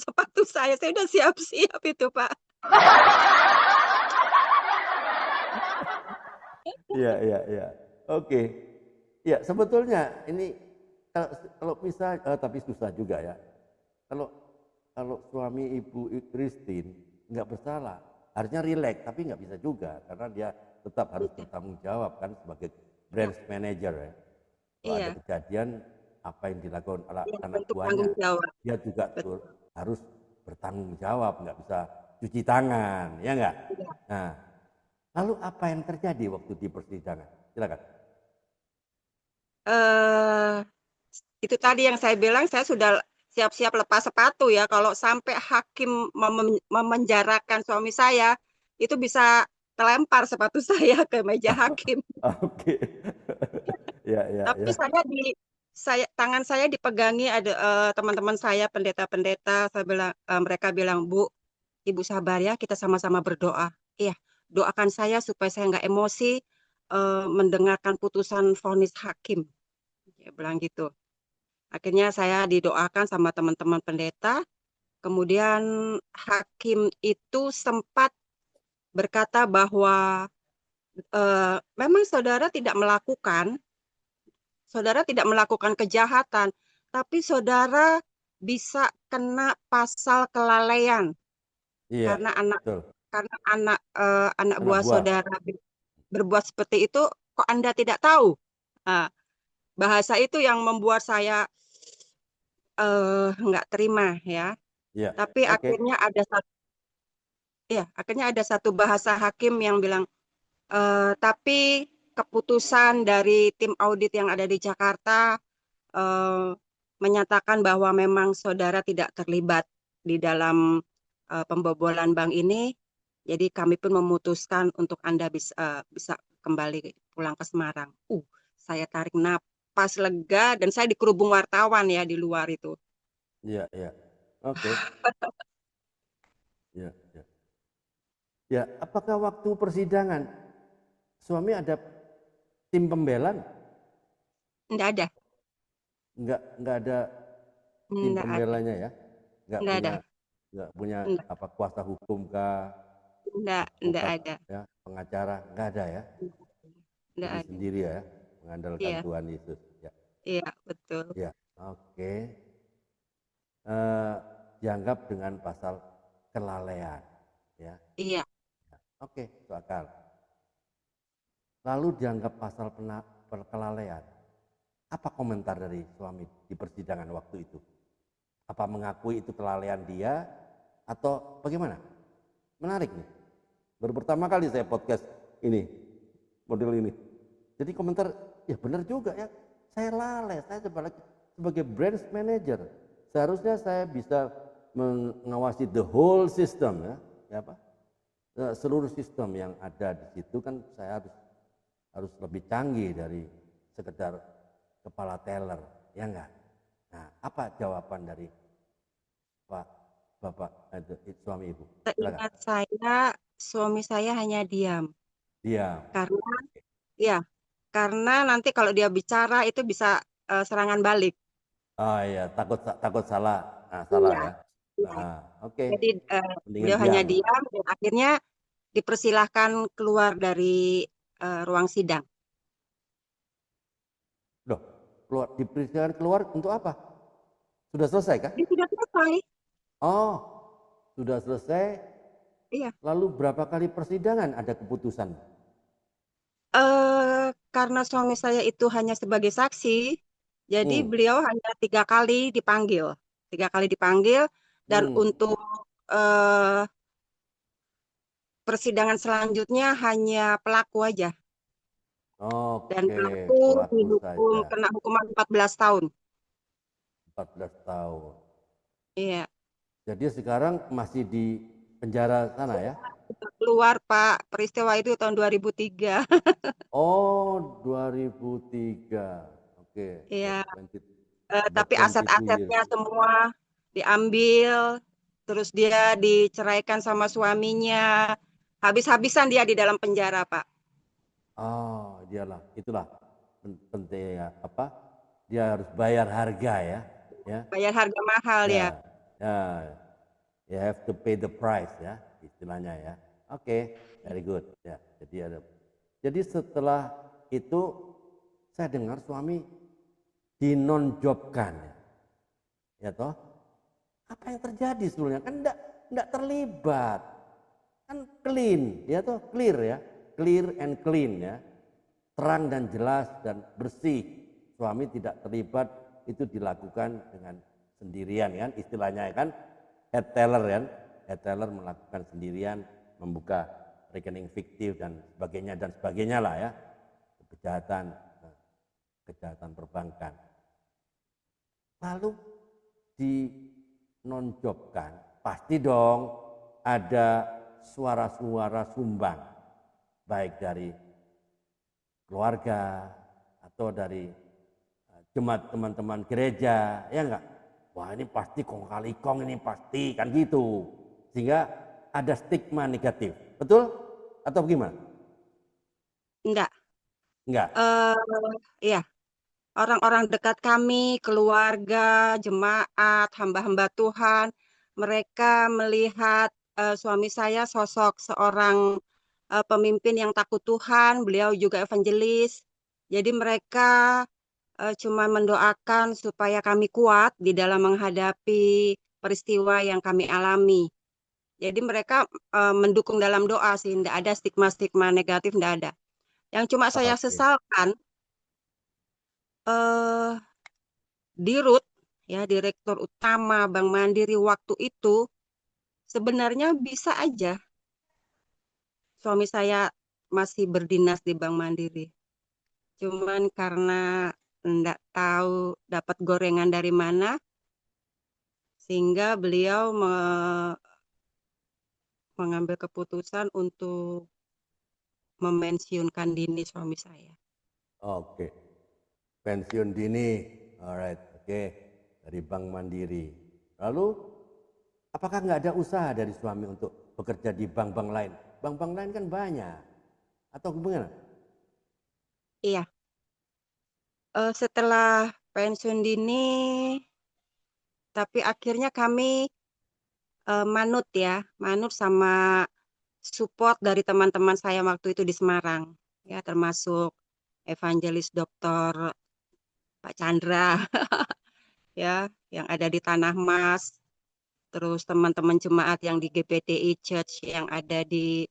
sepatu saya. Saya udah siap-siap itu, Pak. Iya, iya, iya. Oke. Ya, sebetulnya ini kalau bisa tapi susah juga ya. Kalau suami Ibu Christine nggak bersalah, harusnya rileks, tapi nggak bisa juga karena dia tetap harus bertanggung jawab kan sebagai branch manager ya. Kalau ada Iya, kejadian apa yang dilakukan oleh yang anak bentuk buahnya, tanggung jawab. dia juga Betul. harus bertanggung jawab, nggak bisa cuci tangan, ya nggak? Iya. Nah, lalu apa yang terjadi waktu di persidangan? Silakan. eh itu tadi yang saya bilang, saya sudah siap-siap lepas sepatu ya. Kalau sampai hakim memenjarakan suami saya, itu bisa terlempar sepatu saya ke meja hakim. Oke. Ya, ya, Tapi ya. tangan saya dipegangi ada teman-teman saya pendeta-pendeta. Saya bilang, mereka bilang, Bu, Ibu sabar ya, kita sama-sama berdoa. Iya, doakan saya supaya saya nggak emosi mendengarkan putusan vonis hakim. Dia bilang gitu. Akhirnya saya didoakan sama teman-teman pendeta. Kemudian hakim itu sempat berkata bahwa memang saudara tidak melakukan kejahatan, tapi saudara bisa kena pasal kelalaian Iya, karena anak betul. anak Anak buah buah. saudara berbuat seperti itu, kok Anda tidak tahu? Nah, bahasa itu yang membuat saya nggak terima ya. Iya. Tapi Oke. akhirnya ada satu bahasa hakim yang bilang, tapi keputusan dari tim audit yang ada di Jakarta menyatakan bahwa memang saudara tidak terlibat di dalam pembobolan bank ini. Jadi kami pun memutuskan untuk Anda bisa kembali pulang ke Semarang. Saya tarik napas lega dan saya dikerubung wartawan ya di luar itu. Iya, iya. Oke. Iya, iya. Ya, apakah waktu persidangan suami ada tim pembela? Enggak ada, Enggak ada tim enggak ada, pembelanya ya? Enggak enggak ada, punya enggak punya enggak, apa kuasa hukum kah, enggak advokat ada, ya, pengacara, enggak ada ya? enggak Jadi ada. sendiri ya, mengandalkan Iya, Tuhan Yesus. Ya, iya betul. ya. Oke. Eh, dianggap dengan pasal kelalaian ya. Iya. Oke, itu akal. Lalu dianggap pasal kelalaian. Apa komentar dari suami di persidangan waktu itu? Apa mengakui itu kelalaian dia atau bagaimana? Menarik nih. Baru pertama kali saya podcast ini, model ini. Jadi komentar, ya benar juga ya. Saya lalai, saya sebagai branch manager. Seharusnya saya bisa mengawasi the whole system ya apa? Seluruh sistem yang ada di situ kan saya harus lebih canggih dari sekedar kepala teller, ya enggak? Nah, apa jawaban dari Pak Bapak suami Ibu? Silakan. Seingat saya, suami saya hanya diam. Diam. Karena ya, karena nanti kalau dia bicara itu bisa serangan balik. Oh iya, takut takut salah. Nah, salah Iya. ya. Iya. Nah, oke. Jadi Mendingan beliau hanya diam. diam dan akhirnya dipersilahkan keluar dari ruang sidang. Loh, dipersilakan keluar untuk apa? Sudah selesai kah? Dia sudah selesai. Oh, sudah selesai. Iya. Lalu berapa kali persidangan ada keputusan? Karena suami saya itu hanya sebagai saksi, jadi Hmm, beliau hanya 3 kali dipanggil. 3 kali dipanggil dan hmm. untuk eh, persidangan selanjutnya hanya pelaku aja. Dan Oke, pelaku pelaku saja. kena hukuman 14 tahun. 14 tahun. Iya. Jadi sekarang masih di penjara sana ya? Keluar Pak, peristiwa itu tahun 2003. Oh, 2003. Oke, Iya. about Tapi 22 years. aset-asetnya semua diambil, terus dia diceraikan sama suaminya. Habis-habisan dia di dalam penjara, Pak. Oh, dialah, itulah penting ya, apa? Dia harus bayar harga ya, ya, Bayar harga mahal ya. ya, ya. You have to pay the price ya, istilahnya ya. Oke, very good ya. Jadi setelah itu saya dengar suami dinonjobkan ya, ya toh. Apa yang terjadi sebelumnya? Kan enggak terlibat. Kan clean, ya toh, clear ya. Clear and clean ya. Terang dan jelas dan bersih. Suami tidak terlibat, itu dilakukan dengan sendirian kan, istilahnya kan. Head teller kan. Head teller melakukan sendirian, membuka rekening fiktif dan sebagainya lah ya. Kejahatan perbankan. Lalu dinonjobkan, pasti dong ada suara-suara sumbang, baik dari keluarga atau dari jemaat teman-teman gereja, ya enggak? Wah, ini pasti kong kali kong, ini pasti kan gitu. Sehingga ada stigma negatif. Betul atau gimana? Enggak. Enggak. Iya. Orang-orang dekat kami, keluarga, jemaat, hamba-hamba Tuhan, mereka melihat suami saya sosok seorang pemimpin yang takut Tuhan, beliau juga evangelis. Jadi mereka cuma mendoakan supaya kami kuat di dalam menghadapi peristiwa yang kami alami. Jadi mereka mendukung dalam doa sih, tidak ada stigma-stigma negatif, tidak ada. Yang cuma saya Oke. sesalkan, eh Dirut, ya Direktur Utama Bank Mandiri waktu itu, sebenarnya bisa aja suami saya masih berdinas di Bank Mandiri. Cuman karena enggak tahu dapat gorengan dari mana, sehingga beliau mengambil keputusan untuk memensiunkan dini suami saya. Oke. Pensiun dini. Alright, oke. Dari Bank Mandiri. Lalu apakah nggak ada usaha dari suami untuk bekerja di bank-bank lain? Bank-bank lain kan banyak. Atau gimana? Iya, setelah pensiun dini, tapi akhirnya kami manut sama support dari teman-teman saya waktu itu di Semarang, ya termasuk evangelis Dokter Pak Chandra, ya yang ada di Tanah Mas, terus teman-teman jemaat yang di GPTI Church yang ada di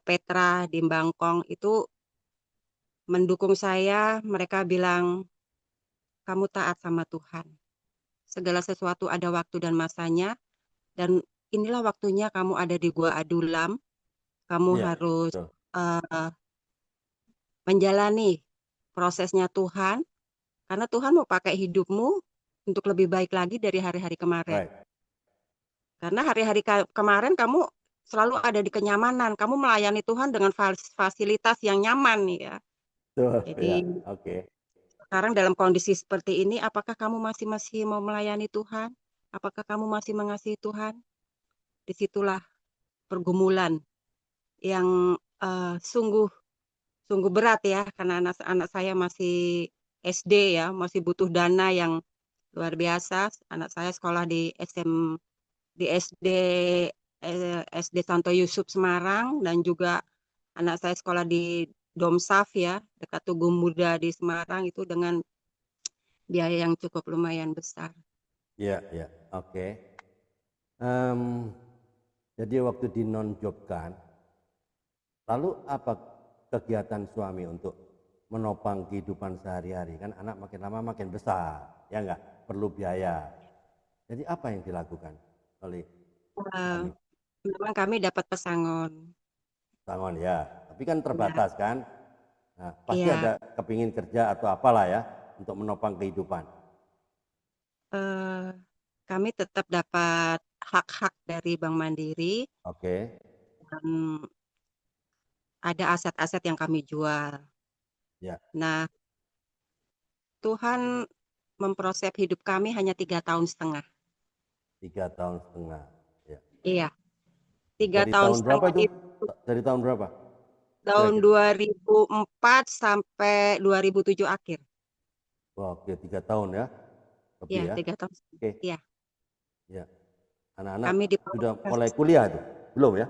Petra di Bangkong itu mendukung saya. Mereka bilang kamu taat sama Tuhan. Segala sesuatu ada waktu dan masanya, dan inilah waktunya kamu ada di Gua Adulam. Kamu Iya, harus betul. uh, menjalani prosesnya Tuhan, karena Tuhan mau pakai hidupmu untuk lebih baik lagi dari hari-hari kemarin. Right. Karena hari-hari kemarin kamu selalu ada di kenyamanan, kamu melayani Tuhan dengan fasilitas yang nyaman ya. Betul, ya. Jadi Oke. sekarang dalam kondisi seperti ini, apakah kamu masih mau melayani Tuhan? Apakah kamu masih mengasihi Tuhan? Disitulah pergumulan yang sungguh sungguh berat ya, karena anak saya masih SD ya, masih butuh dana yang luar biasa. Anak saya sekolah di SD SD Santo Yusuf Semarang, dan juga anak saya sekolah di Domsaf ya, dekat Tugu Muda di Semarang, itu dengan biaya yang cukup lumayan besar. Iya, iya. Oke. Em, jadi waktu dinonjobkan, lalu apa kegiatan suami untuk menopang kehidupan sehari-hari? Kan anak makin lama makin besar, ya enggak? Perlu biaya. Jadi apa yang dilakukan oleh Uh, suami? Memang kami dapat pesangon. Sangon ya, tapi kan Ya, terbatas kan. Nah, pasti iya, ada kepingin kerja atau apalah ya untuk menopang kehidupan. eh, kami tetap dapat hak-hak dari Bank Mandiri, Oke, dan ada aset-aset yang kami jual. ya, Nah, Tuhan memproses hidup kami hanya 3,5 tahun. 3 tahun setengah. Ya. Iya, 3 Dari tahun tahun berapa setengah itu? itu Dari tahun berapa? tahun Kira-kira. 2004 sampai 2007 akhir. Wah, oke, 3 tahun ya, lebih Ya, ya. 3 tahun. Oke, Iya, ya. Anak-anak kami di sudah mulai kuliah tuh, belum ya?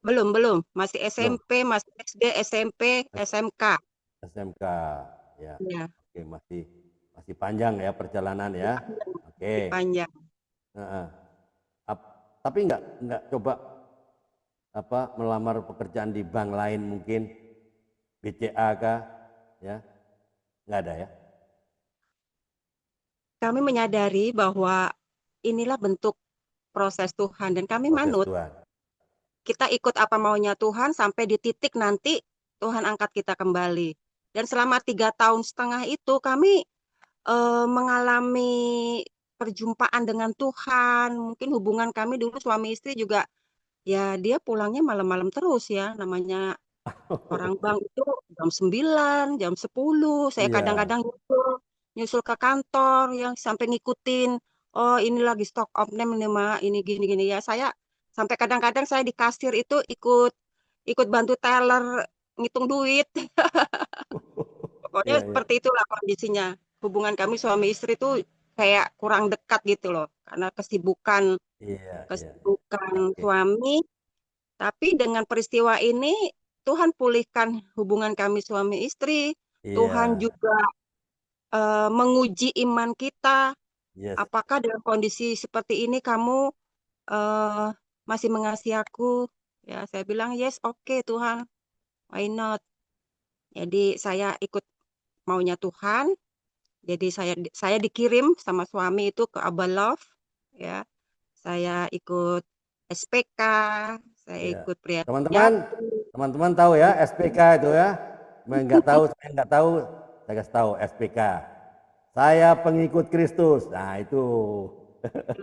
belum, masih Belum. SMP, masih SD, SMP, SMK. SMK, ya. Ya, Oke, masih masih panjang ya perjalanan ya. Oke. panjang. Heeh. Tapi nggak coba melamar pekerjaan di bank lain mungkin BCA kah? Ya, nggak ada ya. Kami menyadari bahwa inilah bentuk proses Tuhan dan kami Proses manut. Tuhan. Kita ikut apa maunya Tuhan sampai di titik nanti Tuhan angkat kita kembali. Dan selama 3 tahun setengah itu kami mengalami perjumpaan dengan Tuhan. Mungkin hubungan kami dulu suami istri juga ya dia pulangnya malam-malam terus ya. Namanya orang bank itu jam 9, jam 10. Saya Iya. kadang-kadang nyusul ke kantor yang sampai ngikutin. Oh ini lagi stock of name nih Mak, ini gini-gini ya. Saya sampai kadang-kadang saya di kasir itu ikut ikut bantu teller ngitung duit. Pokoknya Iya, iya. seperti itulah kondisinya. Hubungan kami suami istri itu kayak kurang dekat gitu loh. Karena kesibukan Iya, iya. kesibukan Oke. suami. Tapi dengan peristiwa ini Tuhan pulihkan hubungan kami suami istri. Tuhan Iya. juga menguji iman kita. Yes. Apakah dalam kondisi seperti ini kamu eh, masih mengasihi aku? Ya, saya bilang yes, oke Tuhan, why not? Jadi saya ikut maunya Tuhan. Jadi saya dikirim sama suami itu ke Abba Love, ya. Saya ikut SPK, saya Iya. ikut pria Teman-teman, sejati. teman-teman tahu ya SPK itu ya? Saya nggak tahu, saya kasih tahu SPK. Saya pengikut Kristus. Nah itu,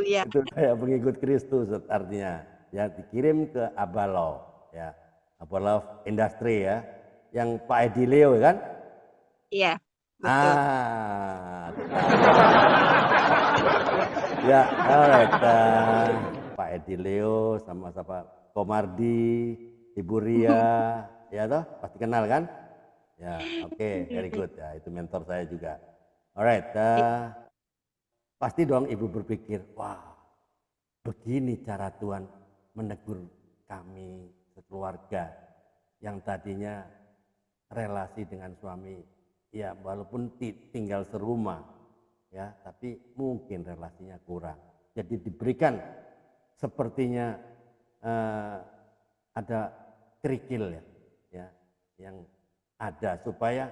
Ya, itu saya pengikut Kristus artinya. Ya dikirim ke Abalov, ya Abalov Industri ya, yang Pak Edi Leo kan? iya, betul. Ah, ya, alright. Pak Edi Leo sama Komardi, Ibu Ria, ya toh pasti kenal kan? Ya, oke, very good. Ya, itu mentor saya juga. Alright, pasti dong Ibu berpikir, wah, begini cara Tuhan menegur kami sekeluarga yang tadinya relasi dengan suami, ya walaupun tinggal serumah, ya tapi mungkin relasinya kurang. Jadi diberikan sepertinya ada kerikil ya, yang ada supaya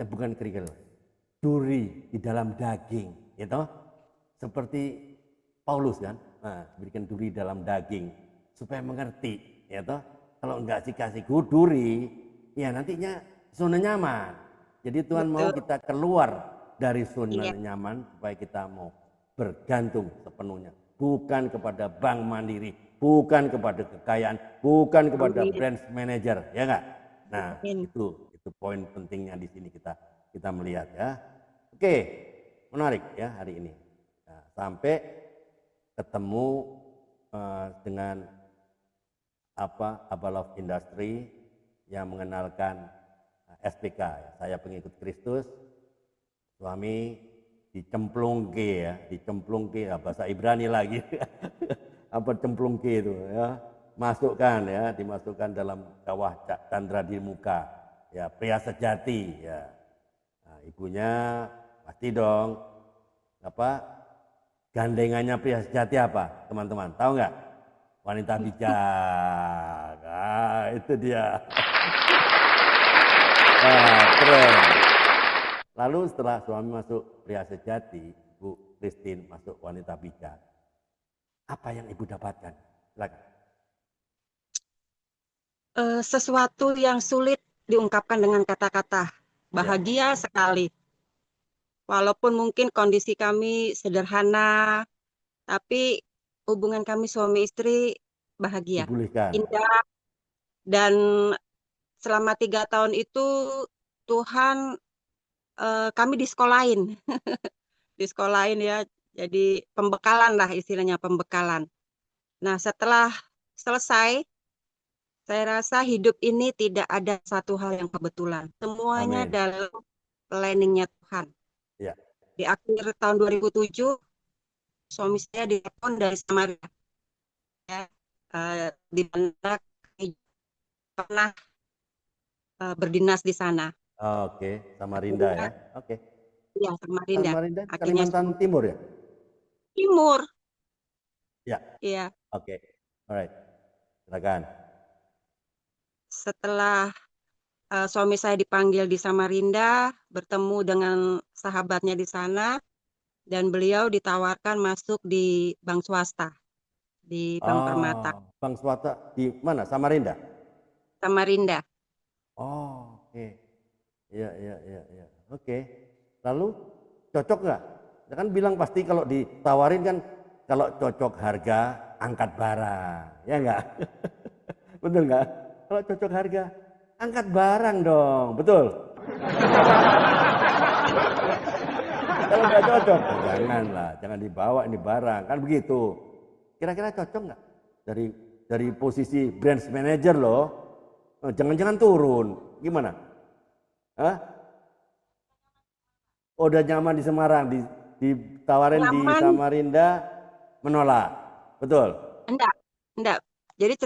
bukan kerikil, duri di dalam daging, gitu. Seperti Paulus kan, berikan duri dalam daging supaya mengerti, ya toh. Kalau enggak dikasih duri, ya nantinya zona nyaman. Jadi Tuhan mau Betul. kita keluar dari zona Iya, nyaman supaya kita mau bergantung sepenuhnya, bukan kepada bank mandiri, bukan kepada kekayaan, bukan kepada amin. branch manager, ya enggak? Nah, Amin. itu poin pentingnya di sini kita melihat ya. Oke, menarik ya hari ini. Nah, sampai ketemu dengan Abalov Industry yang mengenalkan SPK. Ya. Saya pengikut Kristus, suami dicemplungke ya, dicemplungke bahasa Ibrani lagi. Apa cemplungke itu ya? Masukkan ya, dimasukkan dalam kawah candra di muka. Ya, pria sejati ya. Nah, ibunya pasti dong gandengannya pria sejati apa, teman-teman? Tahu nggak? Wanita bijak. Nah, itu dia. Nah, keren. Lalu setelah suami masuk pria sejati, Bu Christine masuk wanita bijak. Apa yang Ibu dapatkan? Silakan. Sesuatu yang sulit diungkapkan dengan kata-kata. Ya, Bahagia sekali. Walaupun mungkin kondisi kami sederhana, tapi hubungan kami suami istri bahagia, dipulihkan. indah, dan selama 3 tahun itu Tuhan kami disekolahin, disekolahin ya. Jadi pembekalan lah istilahnya, pembekalan. Nah, setelah selesai, saya rasa hidup ini tidak ada satu hal yang kebetulan. Semuanya Amin. dalam planningnya Tuhan. Ya. Di akhir tahun 2007, suami saya ditelepon dari Samaria. Ya, di mana kami pernah berdinas di sana. Oke, Samarinda ya. Akhirnya, Oke. ya Samarinda. Samarinda Akhirnya Kalimantan Timur ya? Timur, Ya. ya. Oke. Alright. Silakan. Setelah suami saya dipanggil di Samarinda, bertemu dengan sahabatnya di sana, dan beliau ditawarkan masuk di bank swasta, di Bank Permata, Bank swasta di mana? Samarinda? Samarinda. Oh, oke. Iya, iya, iya, iya. Oke. Lalu cocok nggak? Ya kan bilang pasti kalau ditawarin kan kalau cocok harga angkat barang, ya nggak? Betul nggak? Kalau cocok harga angkat barang dong, betul? Kalau nggak cocok, janganlah, jangan dibawa ini barang, kan begitu. Kira-kira cocok nggak dari posisi branch manager loh? Jangan-jangan turun, gimana? Hah? Oh, udah nyaman di Semarang, ditawarin di Nyaman, Samarinda, menolak, betul? enggak. Jadi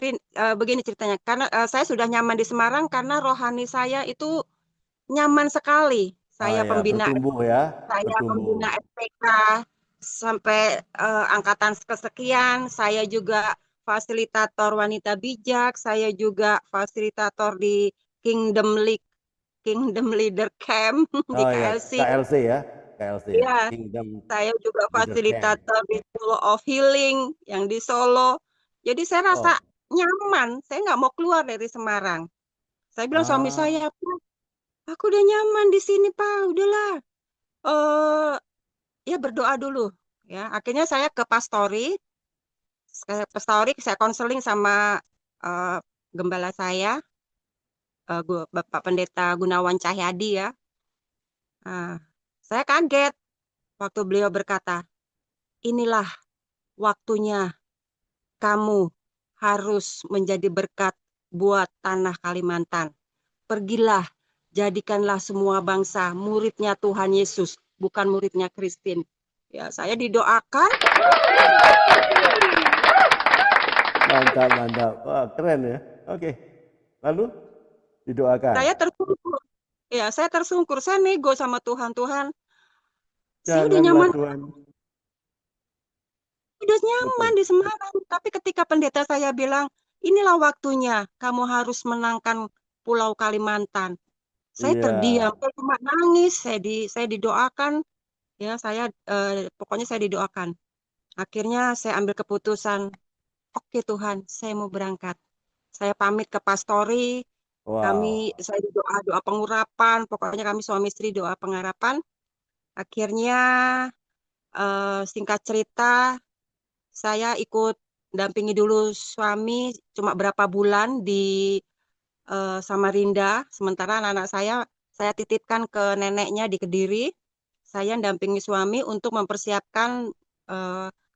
begini ceritanya, karena saya sudah nyaman di Semarang karena rohani saya itu nyaman sekali. Ah ya, bertumbuh ya, Saya bertumbuh. pembina SPK sampai angkatan kesekian. Saya juga fasilitator wanita bijak. Saya juga fasilitator di Kingdom League, Kingdom Leader Camp di Oh ya, KLC. KLC ya, KLC ya, Ya, Kingdom saya juga Leader Camp. fasilitator di School of Healing yang di Solo. Jadi saya rasa Oh, nyaman. Saya nggak mau keluar dari Semarang. Saya bilang suami ah, saya, "Pak, aku udah nyaman di sini, Pak. Udahlah. Eh, ya berdoa dulu." Ya, akhirnya saya ke Pastori. Saya konseling sama eh, gembala saya, Bapak Pendeta Gunawan Cahyadi ya. Nah, saya kaget waktu beliau berkata, inilah waktunya kamu harus menjadi berkat buat tanah Kalimantan. Pergilah, jadikanlah semua bangsa muridnya Tuhan Yesus, bukan muridnya Kristin. Ya, saya didoakan. mantap, mantap. Wah, keren ya. Oke. Lalu didoakan. Saya tersungkur. Ya, saya tersungkur. Saya nego sama Tuhan. Tuhan, saya Janganlah Tuhan. udah nyaman Betul. di Semarang. Tapi ketika pendeta saya bilang, inilah waktunya kamu harus menangkan Pulau Kalimantan. Saya Iya. terdiam, saya cuma nangis, saya didoakan, ya pokoknya saya didoakan. Akhirnya saya ambil keputusan, oke Tuhan, saya mau berangkat. Saya pamit ke pastori, Wow. saya doa pengurapan, pokoknya kami suami istri doa pengharapan. Akhirnya singkat cerita, saya ikut dampingi dulu suami cuma berapa bulan di Samarinda. Sementara anak-anak saya titipkan ke neneknya di Kediri. Saya dampingi suami untuk mempersiapkan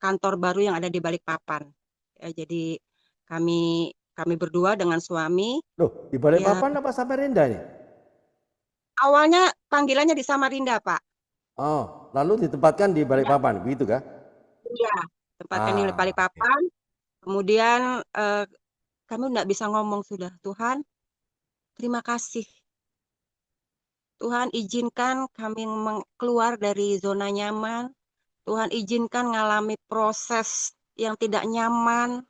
kantor baru yang ada di Balikpapan. Ya, jadi kami berdua dengan suami. Loh, di Ya, Balikpapan apa Samarinda nih? awalnya panggilannya di Samarinda, Pak. Oh, lalu ditempatkan di Ya, Balikpapan, begitu kah? iya, tempatkan di Oke. Balikpapan. Kemudian kami tidak bisa ngomong sudah. Tuhan, terima kasih. Tuhan izinkan kami keluar dari zona nyaman. Tuhan izinkan mengalami proses yang tidak nyaman.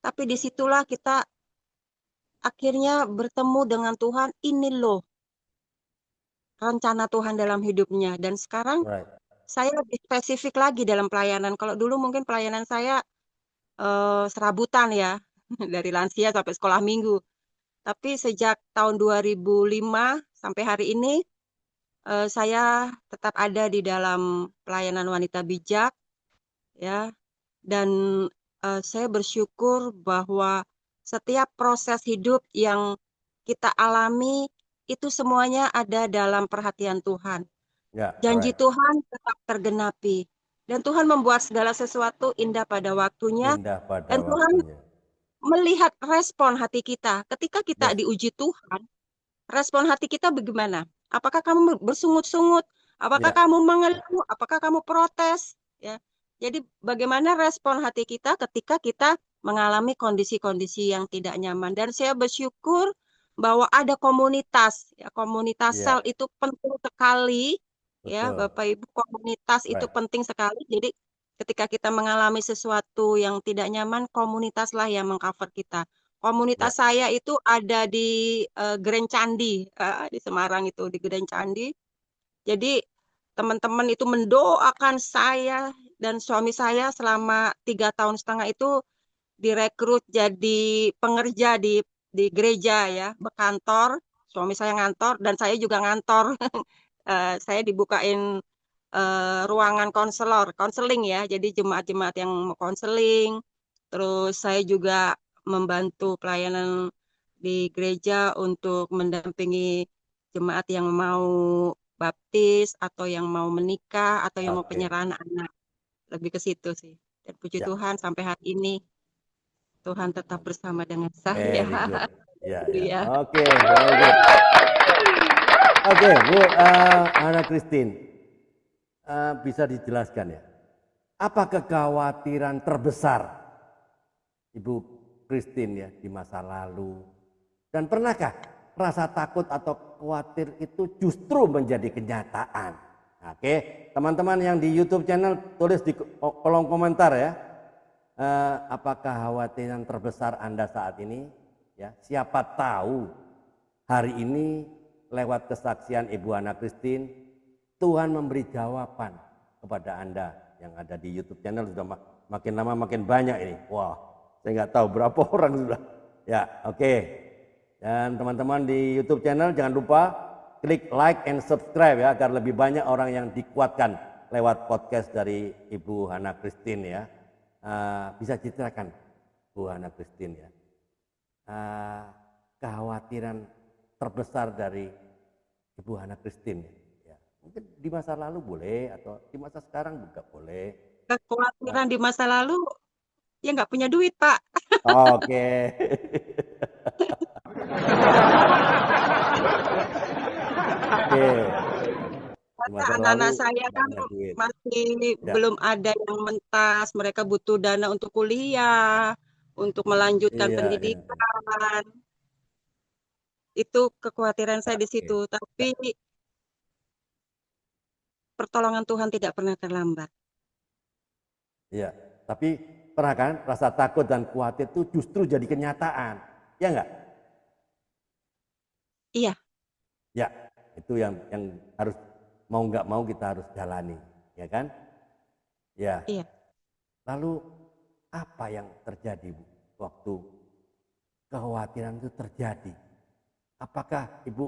Tapi disitulah kita akhirnya bertemu dengan Tuhan. Ini loh rencana Tuhan dalam hidupnya. Dan sekarang Right. saya lebih spesifik lagi dalam pelayanan. Kalau dulu mungkin pelayanan saya serabutan ya. Dari lansia sampai sekolah minggu. Tapi sejak tahun 2005 sampai hari ini, saya tetap ada di dalam pelayanan wanita bijak, ya. Dan saya bersyukur bahwa setiap proses hidup yang kita alami itu semuanya ada dalam perhatian Tuhan. Ya, Janji alright. Tuhan tetap tergenapi. Dan Tuhan membuat segala sesuatu indah pada waktunya. Indah pada Dan Tuhan waktunya. melihat respon hati kita. Ketika kita Yes. diuji Tuhan, respon hati kita bagaimana? Apakah kamu bersungut-sungut? Apakah Ya. kamu mengeluh? Apakah kamu protes? Ya. Jadi bagaimana respon hati kita ketika kita mengalami kondisi-kondisi yang tidak nyaman? Dan saya bersyukur bahwa ada komunitas. Ya, komunitas Ya. sel itu penting sekali. Ya, Betul. Bapak Ibu, komunitas itu Right. penting sekali. Jadi ketika kita mengalami sesuatu yang tidak nyaman, komunitaslah yang mengcover kita. Komunitas saya itu ada di Grand Candi, di Semarang itu, di Grand Candi. Jadi teman-teman itu mendoakan saya dan suami saya selama 3 tahun setengah itu direkrut jadi pengerja di gereja ya, berkantor. Suami saya ngantor dan saya juga ngantor. Saya dibukain ruangan konseling ya. Jadi jemaat-jemaat yang mau konseling. Terus saya juga membantu pelayanan di gereja untuk mendampingi jemaat yang mau baptis atau yang mau menikah atau yang mau Oke. penyerahan anak. Lebih ke situ sih. Dan puji Ya. Tuhan sampai hari ini Tuhan tetap bersama dengan saya. Very good. Ya, ya. Iya. Oke, very good. Oke, Bu Hana Christine, bisa dijelaskan ya, apa kekhawatiran terbesar Ibu Christine ya di masa lalu? Dan pernahkah rasa takut atau khawatir itu justru menjadi kenyataan? Oke, teman-teman yang di YouTube channel tulis di kolom komentar ya. Apakah kekhawatiran terbesar Anda saat ini? Ya, siapa tahu hari ini lewat kesaksian Ibu Hana Christine, Tuhan memberi jawaban kepada Anda yang ada di YouTube channel. Sudah makin lama makin banyak ini. Wah, saya nggak tahu berapa orang sudah. Ya, oke. Dan teman-teman di YouTube channel jangan lupa klik like and subscribe ya, agar lebih banyak orang yang dikuatkan lewat podcast dari Ibu Hana Christine ya. Bisa ceritakan Bu Hana Christine ya, kekhawatiran terbesar dari Ibu Hana Christine ya. Mungkin di masa lalu boleh atau di masa sekarang juga boleh. Kekhawatiran di masa lalu, ya nggak punya duit, Pak. Oke. Oke. Karena anak-anak saya kan masih belum ada yang mentas, mereka butuh dana untuk kuliah, untuk melanjutkan pendidikan. Itu kekhawatiran saya di situ, tapi pertolongan Tuhan tidak pernah terlambat. Iya, tapi pernah kan rasa takut dan khawatir itu justru jadi kenyataan, ya enggak? Iya. Ya, itu yang harus mau nggak mau kita harus jalani, ya kan? Ya. Iya. Lalu apa yang terjadi Bu waktu kekhawatiran itu terjadi? Apakah Ibu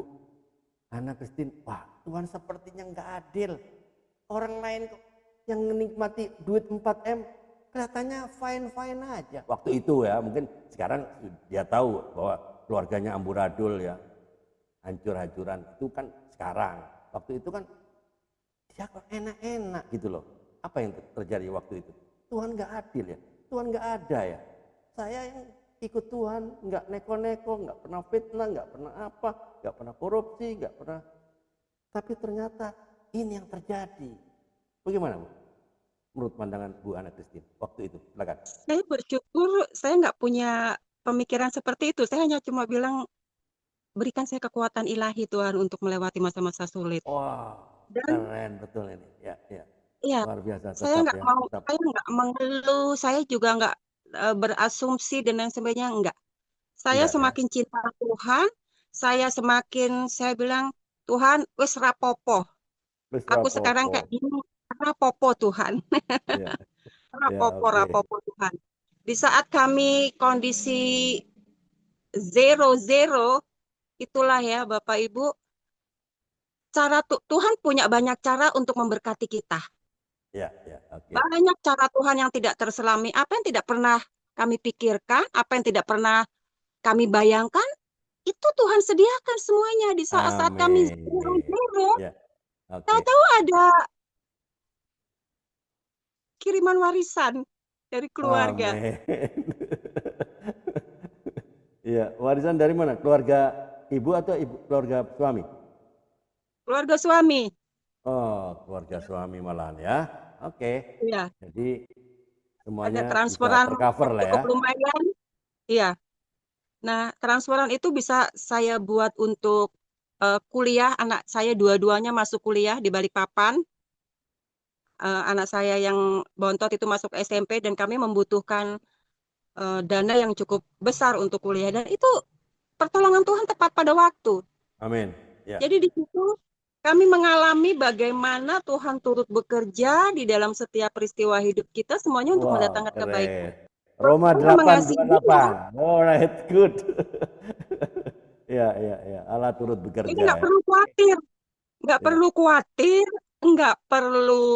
Hana Christine, wah Tuhan sepertinya nggak adil, orang lain kok yang menikmati duit 4M kelihatannya fine-fine aja. Waktu itu ya, mungkin sekarang dia tahu bahwa keluarganya amburadul ya, hancur-hancuran. Itu kan sekarang. Waktu itu kan dia kok enak-enak gitu loh. Apa yang terjadi waktu itu? Tuhan nggak adil ya, Tuhan nggak ada ya. Saya yang ikut Tuhan, nggak neko-neko, nggak pernah fitnah, nggak pernah apa, nggak pernah korupsi, nggak pernah. Tapi ternyata ini yang terjadi. Bagaimana Bu? Menurut pandangan Bu Hana Christine waktu itu, silakan. Saya bersyukur saya nggak punya pemikiran seperti itu. Saya hanya cuma bilang, berikan saya kekuatan ilahi Tuhan untuk melewati masa-masa sulit. Wah, keren betul ini. Ya, ya. Iya, Luar biasa. saya nggak mau, tetap. saya nggak mengeluh, saya juga nggak berasumsi dan lain sebagainya, enggak. Saya semakin cinta Tuhan, saya bilang, Tuhan, wis rapopo. Aku sekarang kayak gini, rapopo Tuhan. Ya. Rapopo Tuhan. Di saat kami kondisi zero, itulah ya Bapak Ibu, Tuhan punya banyak cara untuk memberkati kita. Ya, ya, okay. Banyak cara Tuhan yang tidak terselami. Apa yang tidak pernah kami pikirkan, apa yang tidak pernah kami bayangkan, itu Tuhan sediakan semuanya di saat-saat kami zero. Ya, okay. Tahu-tahu ada kiriman warisan dari keluarga. Amin. Iya, warisan dari mana? Keluarga ibu atau keluarga suami? Keluarga suami. Oh, keluarga suami malahan ya. Oke. Iya, Jadi ada semuanya bisa transferan tercover lah cukup ya. lumayan. Iya. Nah, transferan itu bisa saya buat untuk kuliah. Anak saya dua-duanya masuk kuliah di Balikpapan. Anak saya yang bontot itu masuk SMP dan kami membutuhkan dana yang cukup besar untuk kuliah. Dan itu pertolongan Tuhan tepat pada waktu. Amin. Ya. Jadi di situ kami mengalami bagaimana Tuhan turut bekerja di dalam setiap peristiwa hidup kita semuanya untuk Wow, mendatangkan kebaikan. keren. Roma Allah mengasihi dia. 8:28. Alright, good. Ya, ya, ya. Allah turut Jadi bekerja nggak ya. perlu khawatir, nggak Ya, perlu khawatir, nggak perlu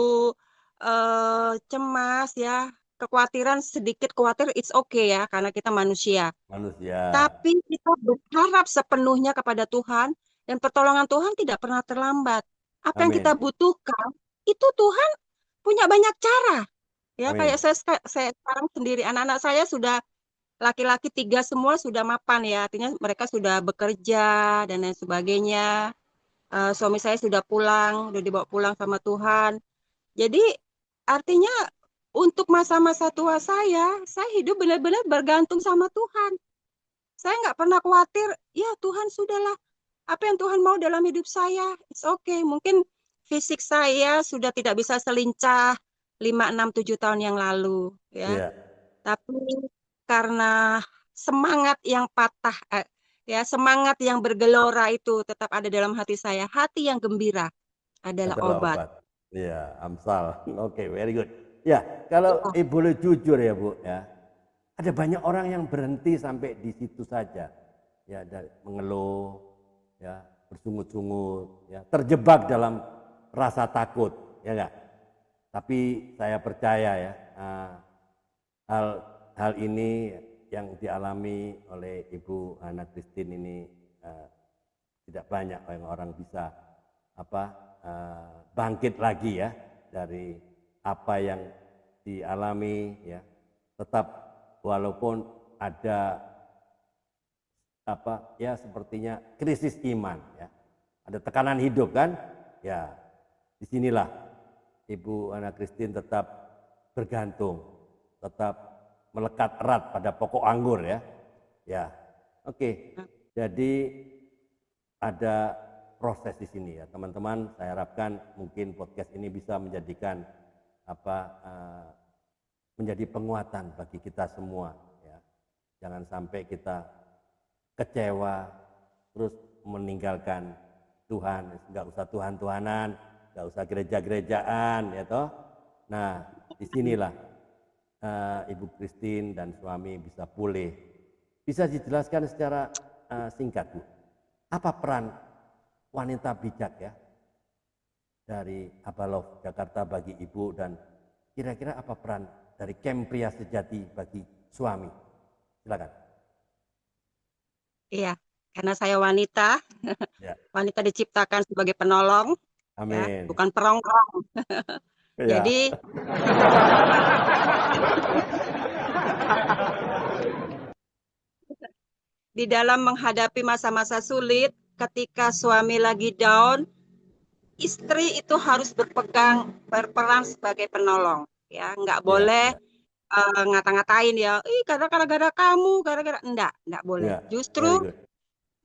cemas ya. Kekhawatiran sedikit khawatir it's okay ya karena kita manusia. manusia. Tapi kita berharap sepenuhnya kepada Tuhan dan pertolongan Tuhan tidak pernah terlambat. Apa yang kita Amin. butuhkan itu Tuhan punya banyak cara. Ya Amin. kayak saya sekarang sendiri anak-anak saya sudah laki-laki 3 semua sudah mapan ya, artinya mereka sudah bekerja dan lain sebagainya. Suami saya sudah pulang, sudah dibawa pulang sama Tuhan. Jadi artinya untuk masa-masa tua saya hidup benar-benar bergantung sama Tuhan. Saya nggak pernah khawatir, ya Tuhan sudahlah, apa yang Tuhan mau dalam hidup saya, it's okay. Mungkin fisik saya sudah tidak bisa selincah 5, 6, 7 tahun yang lalu, ya. Iya, Tapi karena semangat yang patah, ya semangat yang bergelora itu tetap ada dalam hati saya. Hati yang gembira adalah adalah obat. obat. Iya, Amsal. Oke, very good. Ya, kalau Ya, Ibu boleh jujur ya, Bu, ya. Ada banyak orang yang berhenti sampai di situ saja. Ya, mengeluh, ya, bersungut-sungut, ya, terjebak dalam rasa takut, ya enggak? Tapi saya percaya ya, hal hal ini yang dialami oleh Ibu Hana Christine ini tidak banyak yang orang bisa bangkit lagi ya dari apa yang dialami ya. Tetap walaupun ada ya sepertinya krisis iman ya. Ada tekanan hidup kan? Ya, disinilah Ibu Hana Christine tetap bergantung, tetap melekat erat pada pokok anggur ya. Ya, oke. Jadi ada proses di sini ya, teman-teman. Saya harapkan mungkin podcast ini bisa menjadikan menjadi penguatan bagi kita semua. Ya. Jangan sampai kita kecewa terus meninggalkan Tuhan. Nggak usah Tuhan-Tuhanan, nggak usah gereja-gerejaan, ya toh. Nah, disinilah Ibu Christine dan suami bisa pulih. Bisa dijelaskan secara singkat, Bu. Apa peran wanita bijak ya dari Abalov Jakarta bagi Ibu, dan kira-kira apa peran dari Camp Pria Sejati bagi suami? Silakan. iya, karena saya wanita, Ya. wanita diciptakan sebagai penolong, ya, Amin. bukan perongrong. Ya. Jadi di dalam menghadapi masa-masa sulit, ketika suami lagi down, istri itu harus berperan sebagai penolong, ya, nggak Ya, boleh ya, ngata-ngatain ya, ih gara-gara kamu, gara-gara enggak boleh. ya. Very Justru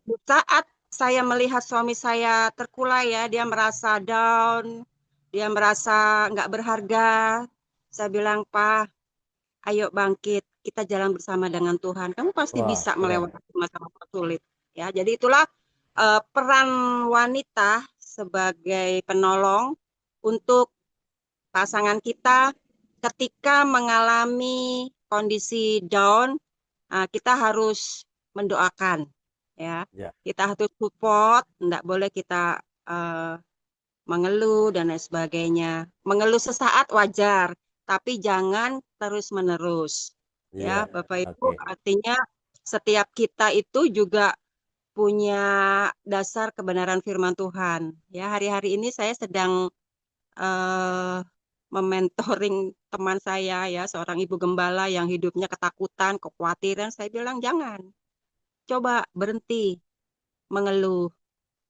good. saat saya melihat suami saya terkulai ya, dia merasa down, dia merasa nggak berharga, saya bilang, Pak, ayo bangkit, kita jalan bersama dengan Tuhan. Kamu pasti Wah, bisa keren. melewati masa-masa sulit. Ya, jadi itulah peran wanita sebagai penolong untuk pasangan kita ketika mengalami kondisi down. Kita harus mendoakan, ya. Ya, Kita harus support, tidak boleh kita mengeluh dan lain sebagainya. Mengeluh sesaat wajar, tapi jangan terus-menerus. iya. Ya, Bapak Ibu, Oke. artinya setiap kita itu juga punya dasar kebenaran firman Tuhan. Ya, hari-hari ini saya sedang mementoring teman saya ya, seorang ibu gembala yang hidupnya ketakutan, kekhawatiran, saya bilang jangan. Coba berhenti mengeluh,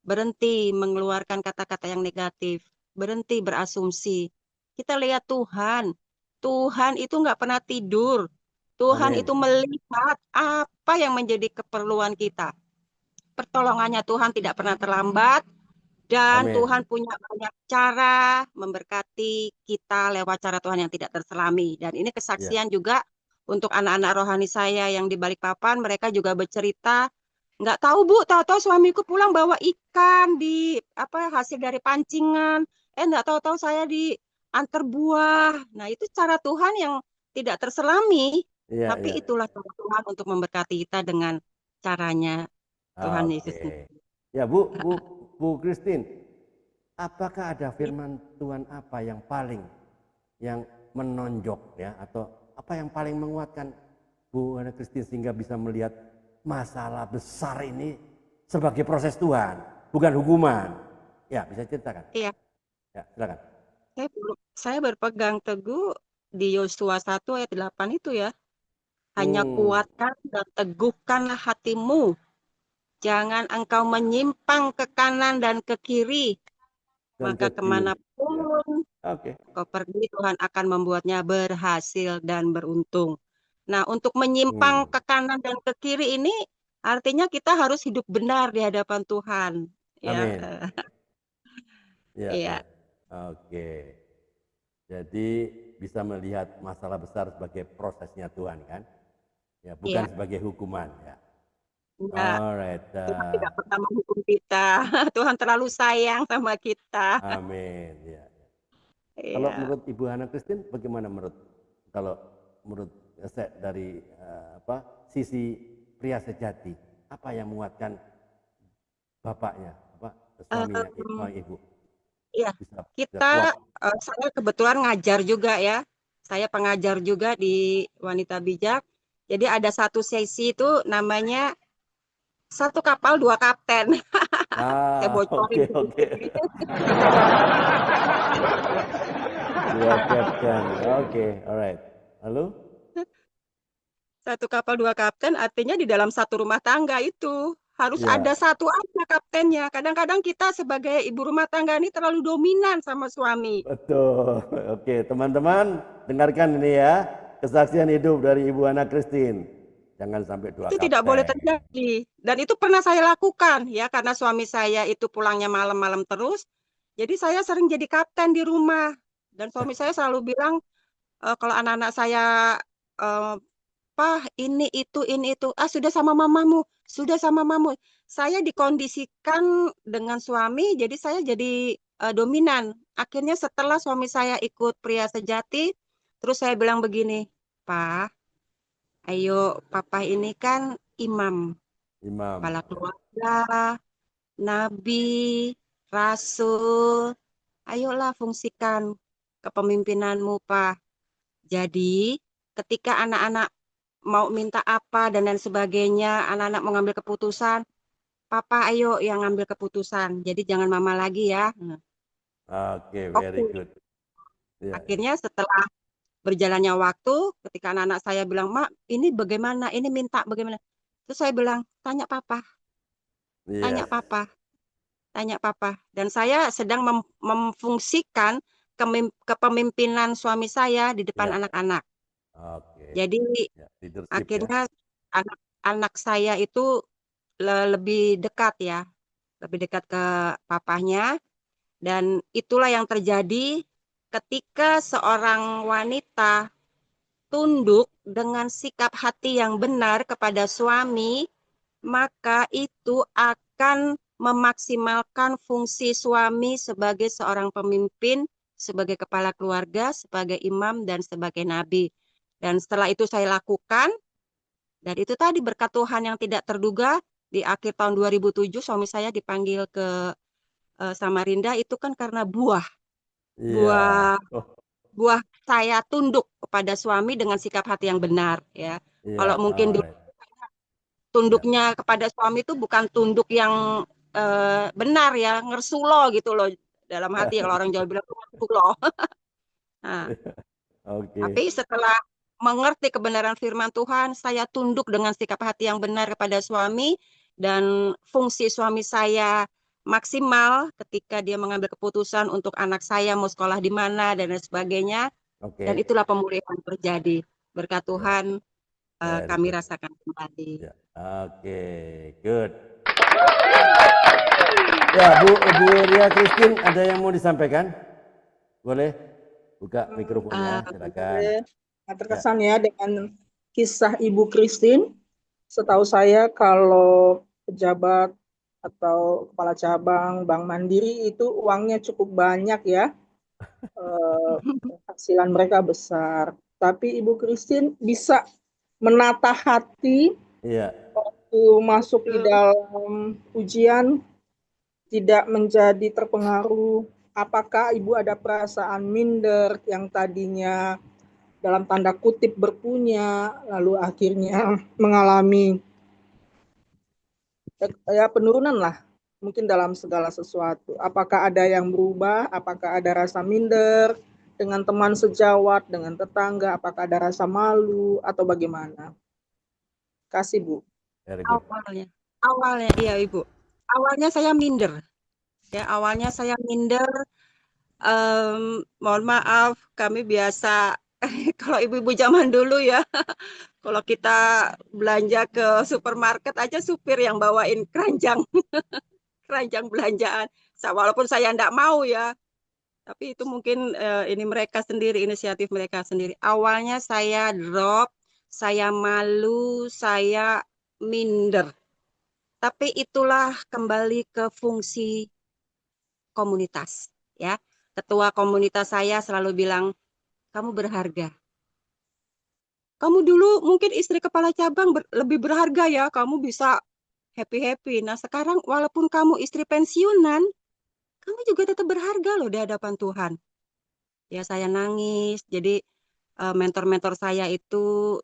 berhenti mengeluarkan kata-kata yang negatif, berhenti berasumsi. Kita lihat Tuhan. Tuhan itu nggak pernah tidur. Tuhan Amin. itu melihat apa yang menjadi keperluan kita. Pertolongannya Tuhan tidak pernah terlambat. Dan Amin. Tuhan punya banyak cara memberkati kita lewat cara Tuhan yang tidak terselami. Dan ini Ya. kesaksian juga untuk anak-anak rohani saya yang di Balikpapan, mereka juga bercerita, nggak tahu Bu, tahu-tahu suamiku pulang bawa ikan di apa hasil dari pancingan. Nggak tahu-tahu saya diantar buah. Nah, itu cara Tuhan yang tidak terselami. Iya, Tapi iya. itulah cara Tuhan untuk memberkati kita dengan caranya Tuhan Yesus. Oke. Ya, Bu Christine, apakah ada firman Tuhan apa yang menonjok ya atau apa yang paling menguatkan Bu Hana Christine sehingga bisa melihat masalah besar ini sebagai proses Tuhan, bukan hukuman. Ya, bisa ceritakan. Iya. Ya, silakan. Saya berpegang teguh di Yosua 1 ayat 8 itu ya. Hanya Hmm, kuatkan dan teguhkanlah hatimu. Jangan engkau menyimpang ke kanan dan ke kiri. dan Maka ke kiri. Ya. kemanapun Oke. kau pergi, Tuhan akan membuatnya berhasil dan beruntung. Nah, untuk menyimpang Hmm. ke kanan dan ke kiri ini artinya kita harus hidup benar di hadapan Tuhan. Ya, Amin. Ya, iya, ya. Oke. Jadi bisa melihat masalah besar sebagai prosesnya Tuhan kan? Ya, bukan iya. sebagai hukuman ya. Enggak. Alright. Tuhan tidak pernah menghukum kita. Tuhan terlalu sayang sama kita. Amin. Ya. Kalau Iya. menurut Ibu Hana Christine, bagaimana kalau menurut dari sisi pria sejati, apa yang menguatkan bapaknya, suaminya, Em, ibu Iya, bisa kita, kuat? saya kebetulan ngajar juga ya. Saya pengajar juga di Wanita Bijak. Jadi ada satu sesi itu namanya satu kapal dua kapten. Saya Ah, bocorin oke, sedikit oke. nih. Dua captain. Oke, alright. Lalu? Satu kapal dua kapten artinya di dalam satu rumah tangga itu harus ada Ya, satu aja kaptennya. Kadang-kadang kita sebagai ibu rumah tangga ini terlalu dominan sama suami. betul. Oke, teman-teman, dengarkan ini ya. Kesaksian hidup dari Ibu Hana Christine. Jangan sampai dua Itu tidak boleh kapten. terjadi. Dan itu pernah saya lakukan ya karena suami saya itu pulangnya malam-malam terus. Jadi saya sering jadi kapten di rumah. Dan suami saya selalu bilang kalau anak-anak saya eh, Pah, ini itu. Ah, sudah sama mamamu, sudah sama mamamu. Saya dikondisikan dengan suami, jadi saya jadi dominan. Akhirnya setelah suami saya ikut pria sejati, terus saya bilang begini, Pak, ayo papa ini kan imam, Imam. kepala Ya. keluarga, nabi, rasul. Ayolah fungsikan kepemimpinanmu, Pak. Jadi, ketika anak-anak mau minta apa dan lain sebagainya, anak-anak mau ngambil keputusan, papa ayo yang ngambil keputusan. Jadi jangan mama lagi ya. Nah, Oke, very oke. good. Ya, ya. Akhirnya setelah berjalannya waktu, ketika anak-anak saya bilang, Mak, ini bagaimana? Ini minta bagaimana? Terus saya bilang, tanya papa, tanya Iya. papa, tanya papa. Dan saya sedang memfungsikan kepemimpinan suami saya di depan Ya. anak-anak. Oke. Jadi Ya, leadership ya. akhirnya anak-anak saya itu lebih dekat ya, lebih dekat ke papahnya. Dan itulah yang terjadi ketika seorang wanita tunduk dengan sikap hati yang benar kepada suami, maka itu akan memaksimalkan fungsi suami sebagai seorang pemimpin, sebagai kepala keluarga, sebagai imam, dan sebagai nabi. Dan setelah itu saya lakukan, dan itu tadi berkat Tuhan yang tidak terduga, di akhir tahun 2007 suami saya dipanggil ke Samarinda itu kan karena buah Iya. buah Oh, buah saya tunduk kepada suami dengan sikap hati yang benar ya. iya. Kalau mungkin Alright. Ya. tunduknya kepada suami itu bukan tunduk yang benar ya, ngersulo gitu loh. Dalam hati kalau orang Jawa bilang ngersulo. Nah, Oke. Tapi setelah mengerti kebenaran firman Tuhan, saya tunduk dengan sikap hati yang benar kepada suami dan fungsi suami saya maksimal ketika dia mengambil keputusan untuk anak saya mau sekolah di mana dan lain sebagainya. Dan Oke. itulah pemulihan terjadi. Berkat Ya, Tuhan very kami good. rasakan kembali. Ya. Oke, good. Ya, Bu Ria Christine, ada yang mau disampaikan? Boleh buka mikrofonnya, silakan. Nah, terkesan ya dengan kisah Ibu Christine. Setahu saya kalau pejabat atau kepala cabang Bank Mandiri itu uangnya cukup banyak ya. Penghasilan mereka besar. Tapi Ibu Christine bisa menata hati Iya, waktu masuk di dalam ujian, tidak menjadi terpengaruh. Apakah Ibu ada perasaan minder yang tadinya dalam tanda kutip berpunya, lalu akhirnya mengalami ya penurunan lah, mungkin dalam segala sesuatu. Apakah ada yang berubah? Apakah ada rasa minder dengan teman sejawat, dengan tetangga? Apakah ada rasa malu atau bagaimana? Kasih Bu. very good. Awalnya iya Ibu. Awalnya saya minder. Ya, awalnya saya minder. Mohon maaf, kami biasa kalau ibu-ibu zaman dulu ya, kalau kita belanja ke supermarket aja supir yang bawain keranjang, keranjang belanjaan. Walaupun saya enggak mau ya, tapi itu mungkin ini mereka sendiri, inisiatif mereka sendiri. Awalnya saya drop, saya malu, saya minder. Tapi itulah kembali ke fungsi komunitas, ya. Ketua komunitas saya selalu bilang, kamu berharga. Kamu dulu mungkin istri kepala cabang lebih berharga ya, kamu bisa happy-happy. Nah sekarang walaupun kamu istri pensiunan, kamu juga tetap berharga loh di hadapan Tuhan. Ya saya nangis, jadi mentor-mentor saya itu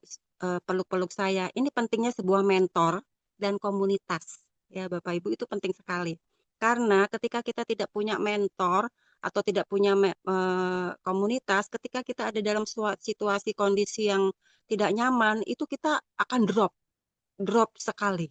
peluk-peluk saya. Ini pentingnya sebuah mentor dan komunitas. Ya Bapak Ibu itu penting sekali. Karena ketika kita tidak punya mentor atau tidak punya komunitas, ketika kita ada dalam situasi kondisi yang tidak nyaman, itu kita akan drop sekali,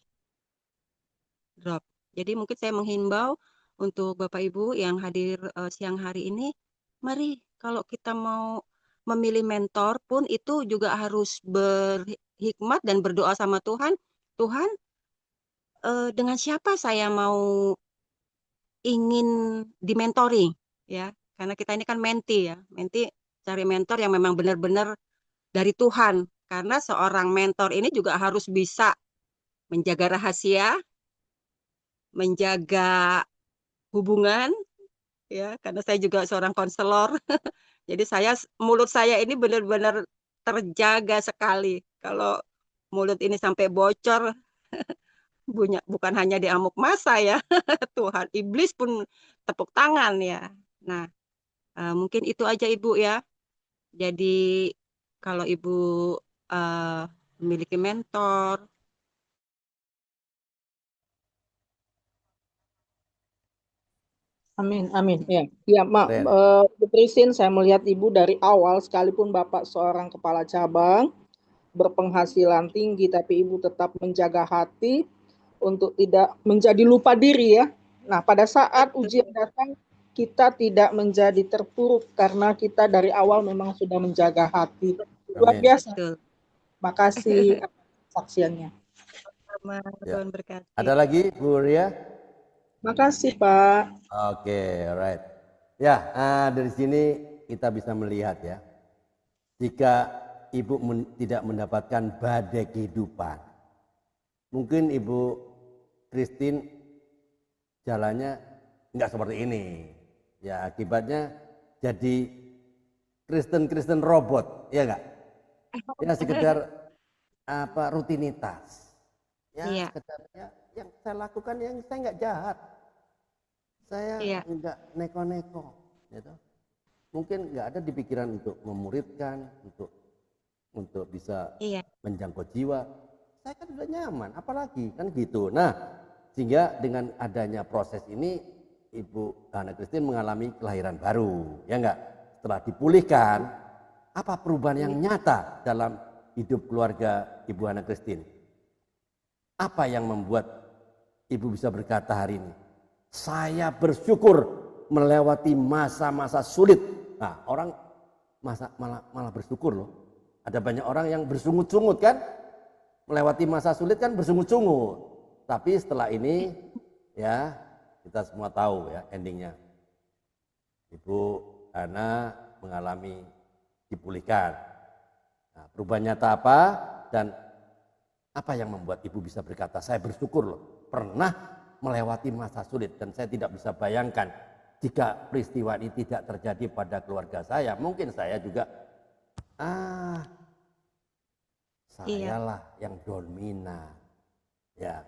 drop. Jadi mungkin saya menghimbau untuk Bapak Ibu yang hadir siang hari ini, mari kalau kita mau memilih mentor pun itu juga harus berhikmat dan berdoa sama Tuhan. Tuhan, dengan siapa saya mau ingin dimentoring ya? Karena kita ini kan menti ya. Menti cari mentor yang memang benar-benar dari Tuhan. Karena seorang mentor ini juga harus bisa menjaga rahasia, menjaga hubungan ya, karena saya juga seorang konselor. Jadi mulut saya ini benar-benar terjaga sekali. Kalau mulut ini sampai bocor, bukan hanya di amuk masa ya, Tuhan, iblis pun tepuk tangan ya. Nah, mungkin itu aja Ibu ya. Jadi kalau Ibu uh, memiliki mentor, Amin, amin. Ya, ya, Keren. Bu Christine, saya melihat Ibu dari awal, sekalipun Bapak seorang kepala cabang, berpenghasilan tinggi, tapi Ibu tetap menjaga hati untuk tidak menjadi lupa diri ya. Nah, pada saat ujian datang, kita tidak menjadi terpuruk karena kita dari awal memang sudah menjaga hati. Luar Amin. biasa. betul. Makasih saksiannya. Sama Ya. Tuhan berkati. Ada lagi Bu Ria? Makasih Pak. Oke, alright. Ya, dari sini kita bisa melihat ya, jika Ibu tidak mendapatkan badai kehidupan, mungkin Ibu Christine jalannya nggak seperti ini. Ya, akibatnya jadi Kristen robot, ya nggak? Ya sekedar rutinitas. Ya Iya, sekedarnya yang saya lakukan yang saya nggak jahat. Saya iya, nggak neko-neko, gitu. Mungkin nggak ada di pikiran untuk memuridkan, untuk bisa iya. menjangkau jiwa. Saya kan sudah nyaman, apalagi kan gitu. Nah, sehingga dengan adanya proses ini, Ibu Hana Christine mengalami kelahiran baru, ya enggak? Setelah dipulihkan, apa perubahan yang nyata dalam hidup keluarga Ibu Hana Christine? Apa yang membuat Ibu bisa berkata hari ini, saya bersyukur melewati masa-masa sulit. Nah, orang malah bersyukur loh. Ada banyak orang yang bersungut-sungut kan, melewati masa sulit kan bersungut-sungut. Tapi setelah ini ya kita semua tahu ya endingnya. Ibu Hana mengalami dipulihkan. Nah, perubahan nyata apa dan apa yang membuat Ibu bisa berkata, saya bersyukur loh pernah melewati masa sulit dan saya tidak bisa bayangkan jika peristiwa ini tidak terjadi pada keluarga saya, mungkin saya juga sayalah yang dominan. Ya,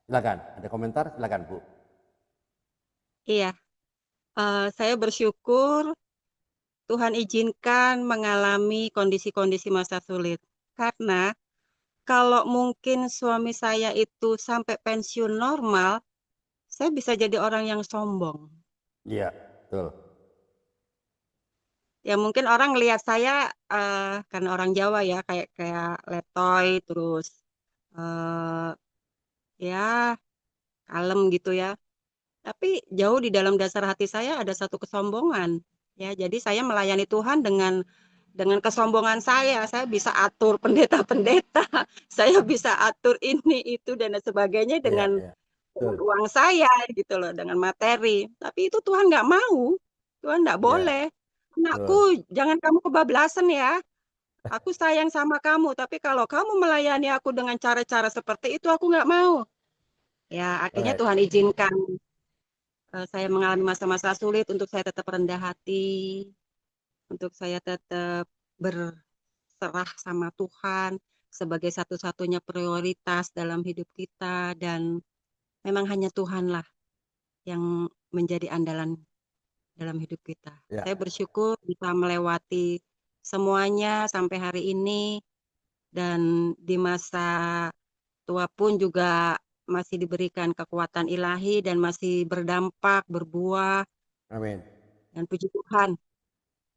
silakan. Ada komentar? Silakan Bu. Iya, saya bersyukur Tuhan izinkan mengalami kondisi-kondisi masa sulit. Karena kalau mungkin suami saya itu sampai pensiun normal, saya bisa jadi orang yang sombong. Iya, betul. Ya mungkin orang lihat saya karena orang Jawa ya kayak letoy terus ya kalem gitu ya. Tapi jauh di dalam dasar hati saya ada satu kesombongan. Ya, jadi saya melayani Tuhan dengan kesombongan saya. Saya bisa atur pendeta-pendeta, saya bisa atur ini itu dan sebagainya Iya, dengan iya. Betul. uang saya gitu loh, dengan materi. Tapi itu Tuhan nggak mau. Tuhan nggak Iya, boleh. betul. Anakku, jangan kamu kebablasan ya. Aku sayang sama kamu, tapi kalau kamu melayani aku dengan cara-cara seperti itu, aku nggak mau. Ya, akhirnya Baik. Tuhan izinkan saya mengalami masa-masa sulit untuk saya tetap rendah hati, untuk saya tetap berserah sama Tuhan sebagai satu-satunya prioritas dalam hidup kita dan memang hanya Tuhanlah yang menjadi andalan dalam hidup kita. Ya, Saya bersyukur bisa melewati semuanya sampai hari ini dan di masa tua pun juga masih diberikan kekuatan ilahi dan masih berdampak, berbuah amin. dan puji Tuhan.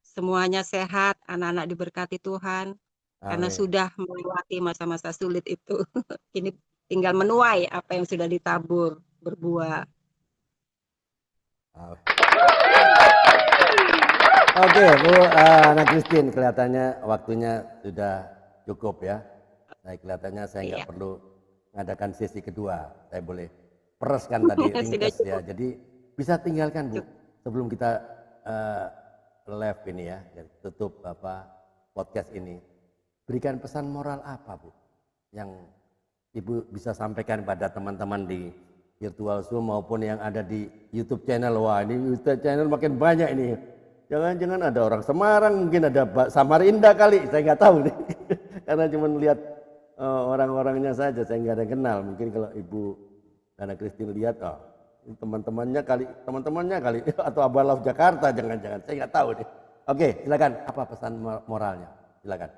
Semuanya sehat, anak-anak diberkati Tuhan, karena Amin. sudah melewati masa-masa sulit itu. Ini tinggal menuai apa yang sudah ditabur, berbuah. Amin. Oke, Bu Hana Christine, kelihatannya waktunya sudah cukup ya. Nah, kelihatannya saya nggak Iya, perlu mengadakan sesi kedua. Saya boleh pereskan tadi sudah ringkes ya. cukup. Jadi bisa tinggalkan Bu Cukup. sebelum kita eh, live ini ya, tutup podcast ini. Berikan pesan moral apa Bu yang Ibu bisa sampaikan pada teman-teman di virtual Zoom maupun yang ada di YouTube channel. Wah, ini YouTube channel makin banyak ini. Jangan-jangan ada orang Semarang, mungkin ada Samarinda kali, saya nggak tahu nih. Karena cuma lihat orang-orangnya saja, saya nggak ada yang kenal. Mungkin kalau Ibu Hana Christine lihat, teman-temannya kali, atau Abalauf Jakarta, jangan-jangan, saya nggak tahu nih. Oke, silakan. Apa pesan moralnya? Silakan.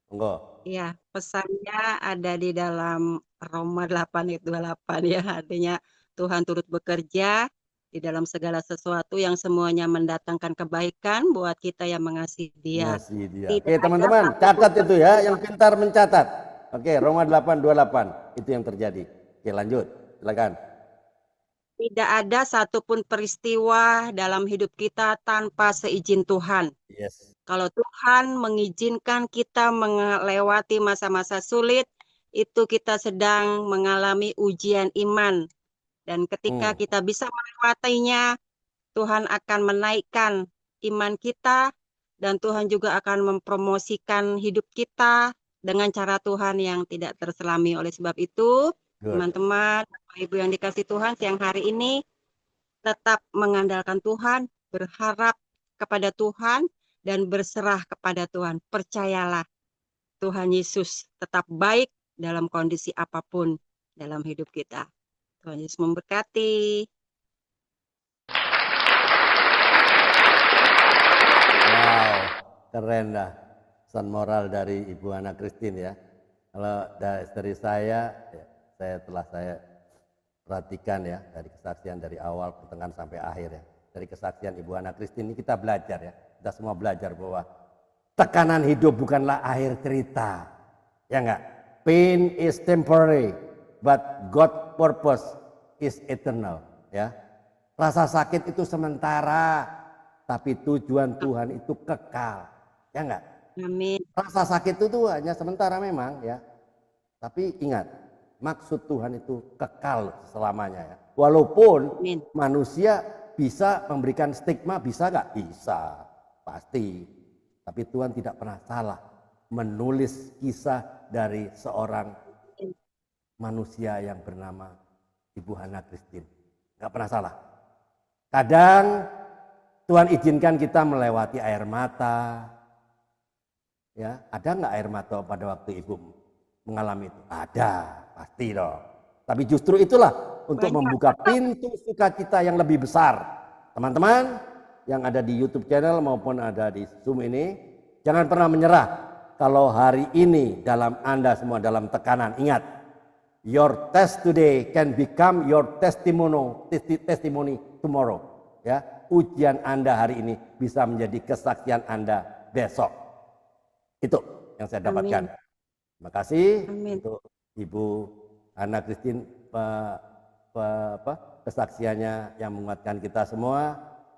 Monggo. Ya, pesannya ada di dalam Roma 8 ayat 28 ya. Artinya Tuhan turut bekerja di dalam segala sesuatu yang semuanya mendatangkan kebaikan buat kita yang mengasihi Dia. Ngasih dia. Tidak Oke, ada teman-teman, satupun catat itu ya, yang pintar mencatat. Oke, Roma 8:28 itu yang terjadi. Oke, lanjut. Silakan. tidak ada satupun peristiwa dalam hidup kita tanpa seizin Tuhan. Yes. Kalau Tuhan mengizinkan kita melewati masa-masa sulit, itu kita sedang mengalami ujian iman. Dan ketika Hmm, kita bisa melewatinya, Tuhan akan menaikkan iman kita dan Tuhan juga akan mempromosikan hidup kita dengan cara Tuhan yang tidak terselami. Oleh sebab itu, good. teman-teman, Bapak Ibu yang dikasih Tuhan, siang hari ini tetap mengandalkan Tuhan, berharap kepada Tuhan, dan berserah kepada Tuhan. Percayalah, Tuhan Yesus tetap baik dalam kondisi apapun dalam hidup kita. Tuhan Yesus memberkati. Wow, keren dah. Pesan moral dari Ibu Hana Christine ya. Kalau dari saya, ya, saya perhatikan ya, dari kesaksian dari awal, pertengahan sampai akhir ya. Dari kesaksian Ibu Hana Christine ini kita belajar ya. Kita semua belajar bahwa tekanan hidup bukanlah akhir cerita. Ya enggak? Pain is temporary, but God purpose is eternal. Ya, rasa sakit itu sementara, tapi tujuan Tuhan itu kekal. Ya enggak? Amin. Rasa sakit itu hanya sementara memang ya. Tapi ingat, maksud Tuhan itu kekal selamanya ya. Walaupun Amin. manusia bisa memberikan stigma, bisa nggak? Bisa, pasti. Tapi Tuhan tidak pernah salah menulis kisah dari seorang manusia yang bernama Ibu Hana Christine. Nggak pernah salah. Kadang Tuhan izinkan kita melewati air mata. Ya, ada nggak air mata pada waktu Ibu mengalami itu? Ada, pasti dong. Tapi justru itulah untuk membuka pintu sukacita yang lebih besar. Teman-teman yang ada di YouTube channel maupun ada di Zoom ini, jangan pernah menyerah. Kalau hari ini dalam Anda semua dalam tekanan, ingat, your test today can become your testimony tomorrow. Ya, ujian Anda hari ini bisa menjadi kesaksian Anda besok. Itu yang saya dapatkan. Terima kasih untuk Ibu Hana Christine kesaksiannya yang menguatkan kita semua.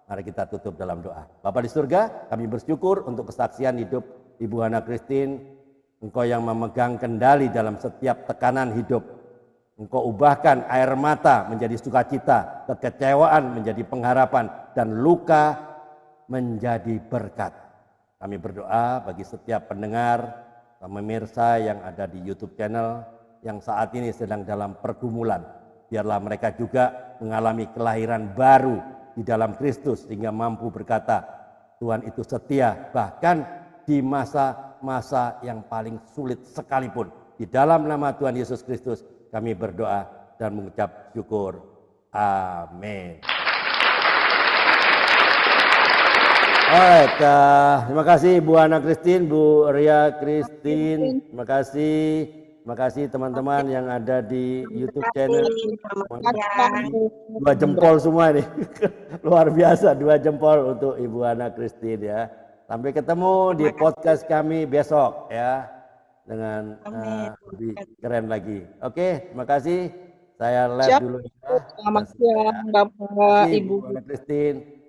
Mari kita tutup dalam doa. Bapa di surga, kami bersyukur untuk kesaksian hidup Ibu Hana Christine. Engkau yang memegang kendali dalam setiap tekanan hidup. Engkau ubahkan air mata menjadi sukacita, kekecewaan menjadi pengharapan, dan luka menjadi berkat. Kami berdoa bagi setiap pendengar, pemirsa yang ada di YouTube channel yang saat ini sedang dalam pergumulan. Biarlah mereka juga mengalami kelahiran baru di dalam Kristus sehingga mampu berkata, Tuhan itu setia bahkan di masa-masa yang paling sulit sekalipun. Di dalam nama Tuhan Yesus Kristus kami berdoa dan mengucap syukur. Amin. Alright, terima kasih Bu Hana Christine, Bu Ria Christine, terima kasih. Terima kasih teman-teman yang ada di YouTube channel. Dua jempol semua nih. Luar biasa, 2 jempol untuk Ibu Hana Christine ya. Sampai ketemu di podcast kami besok ya. Dengan lebih keren lagi. Oke, terima kasih. Saya live dulu ya. Selamat siang Bapak, Ibu. Ibu Hana Christine.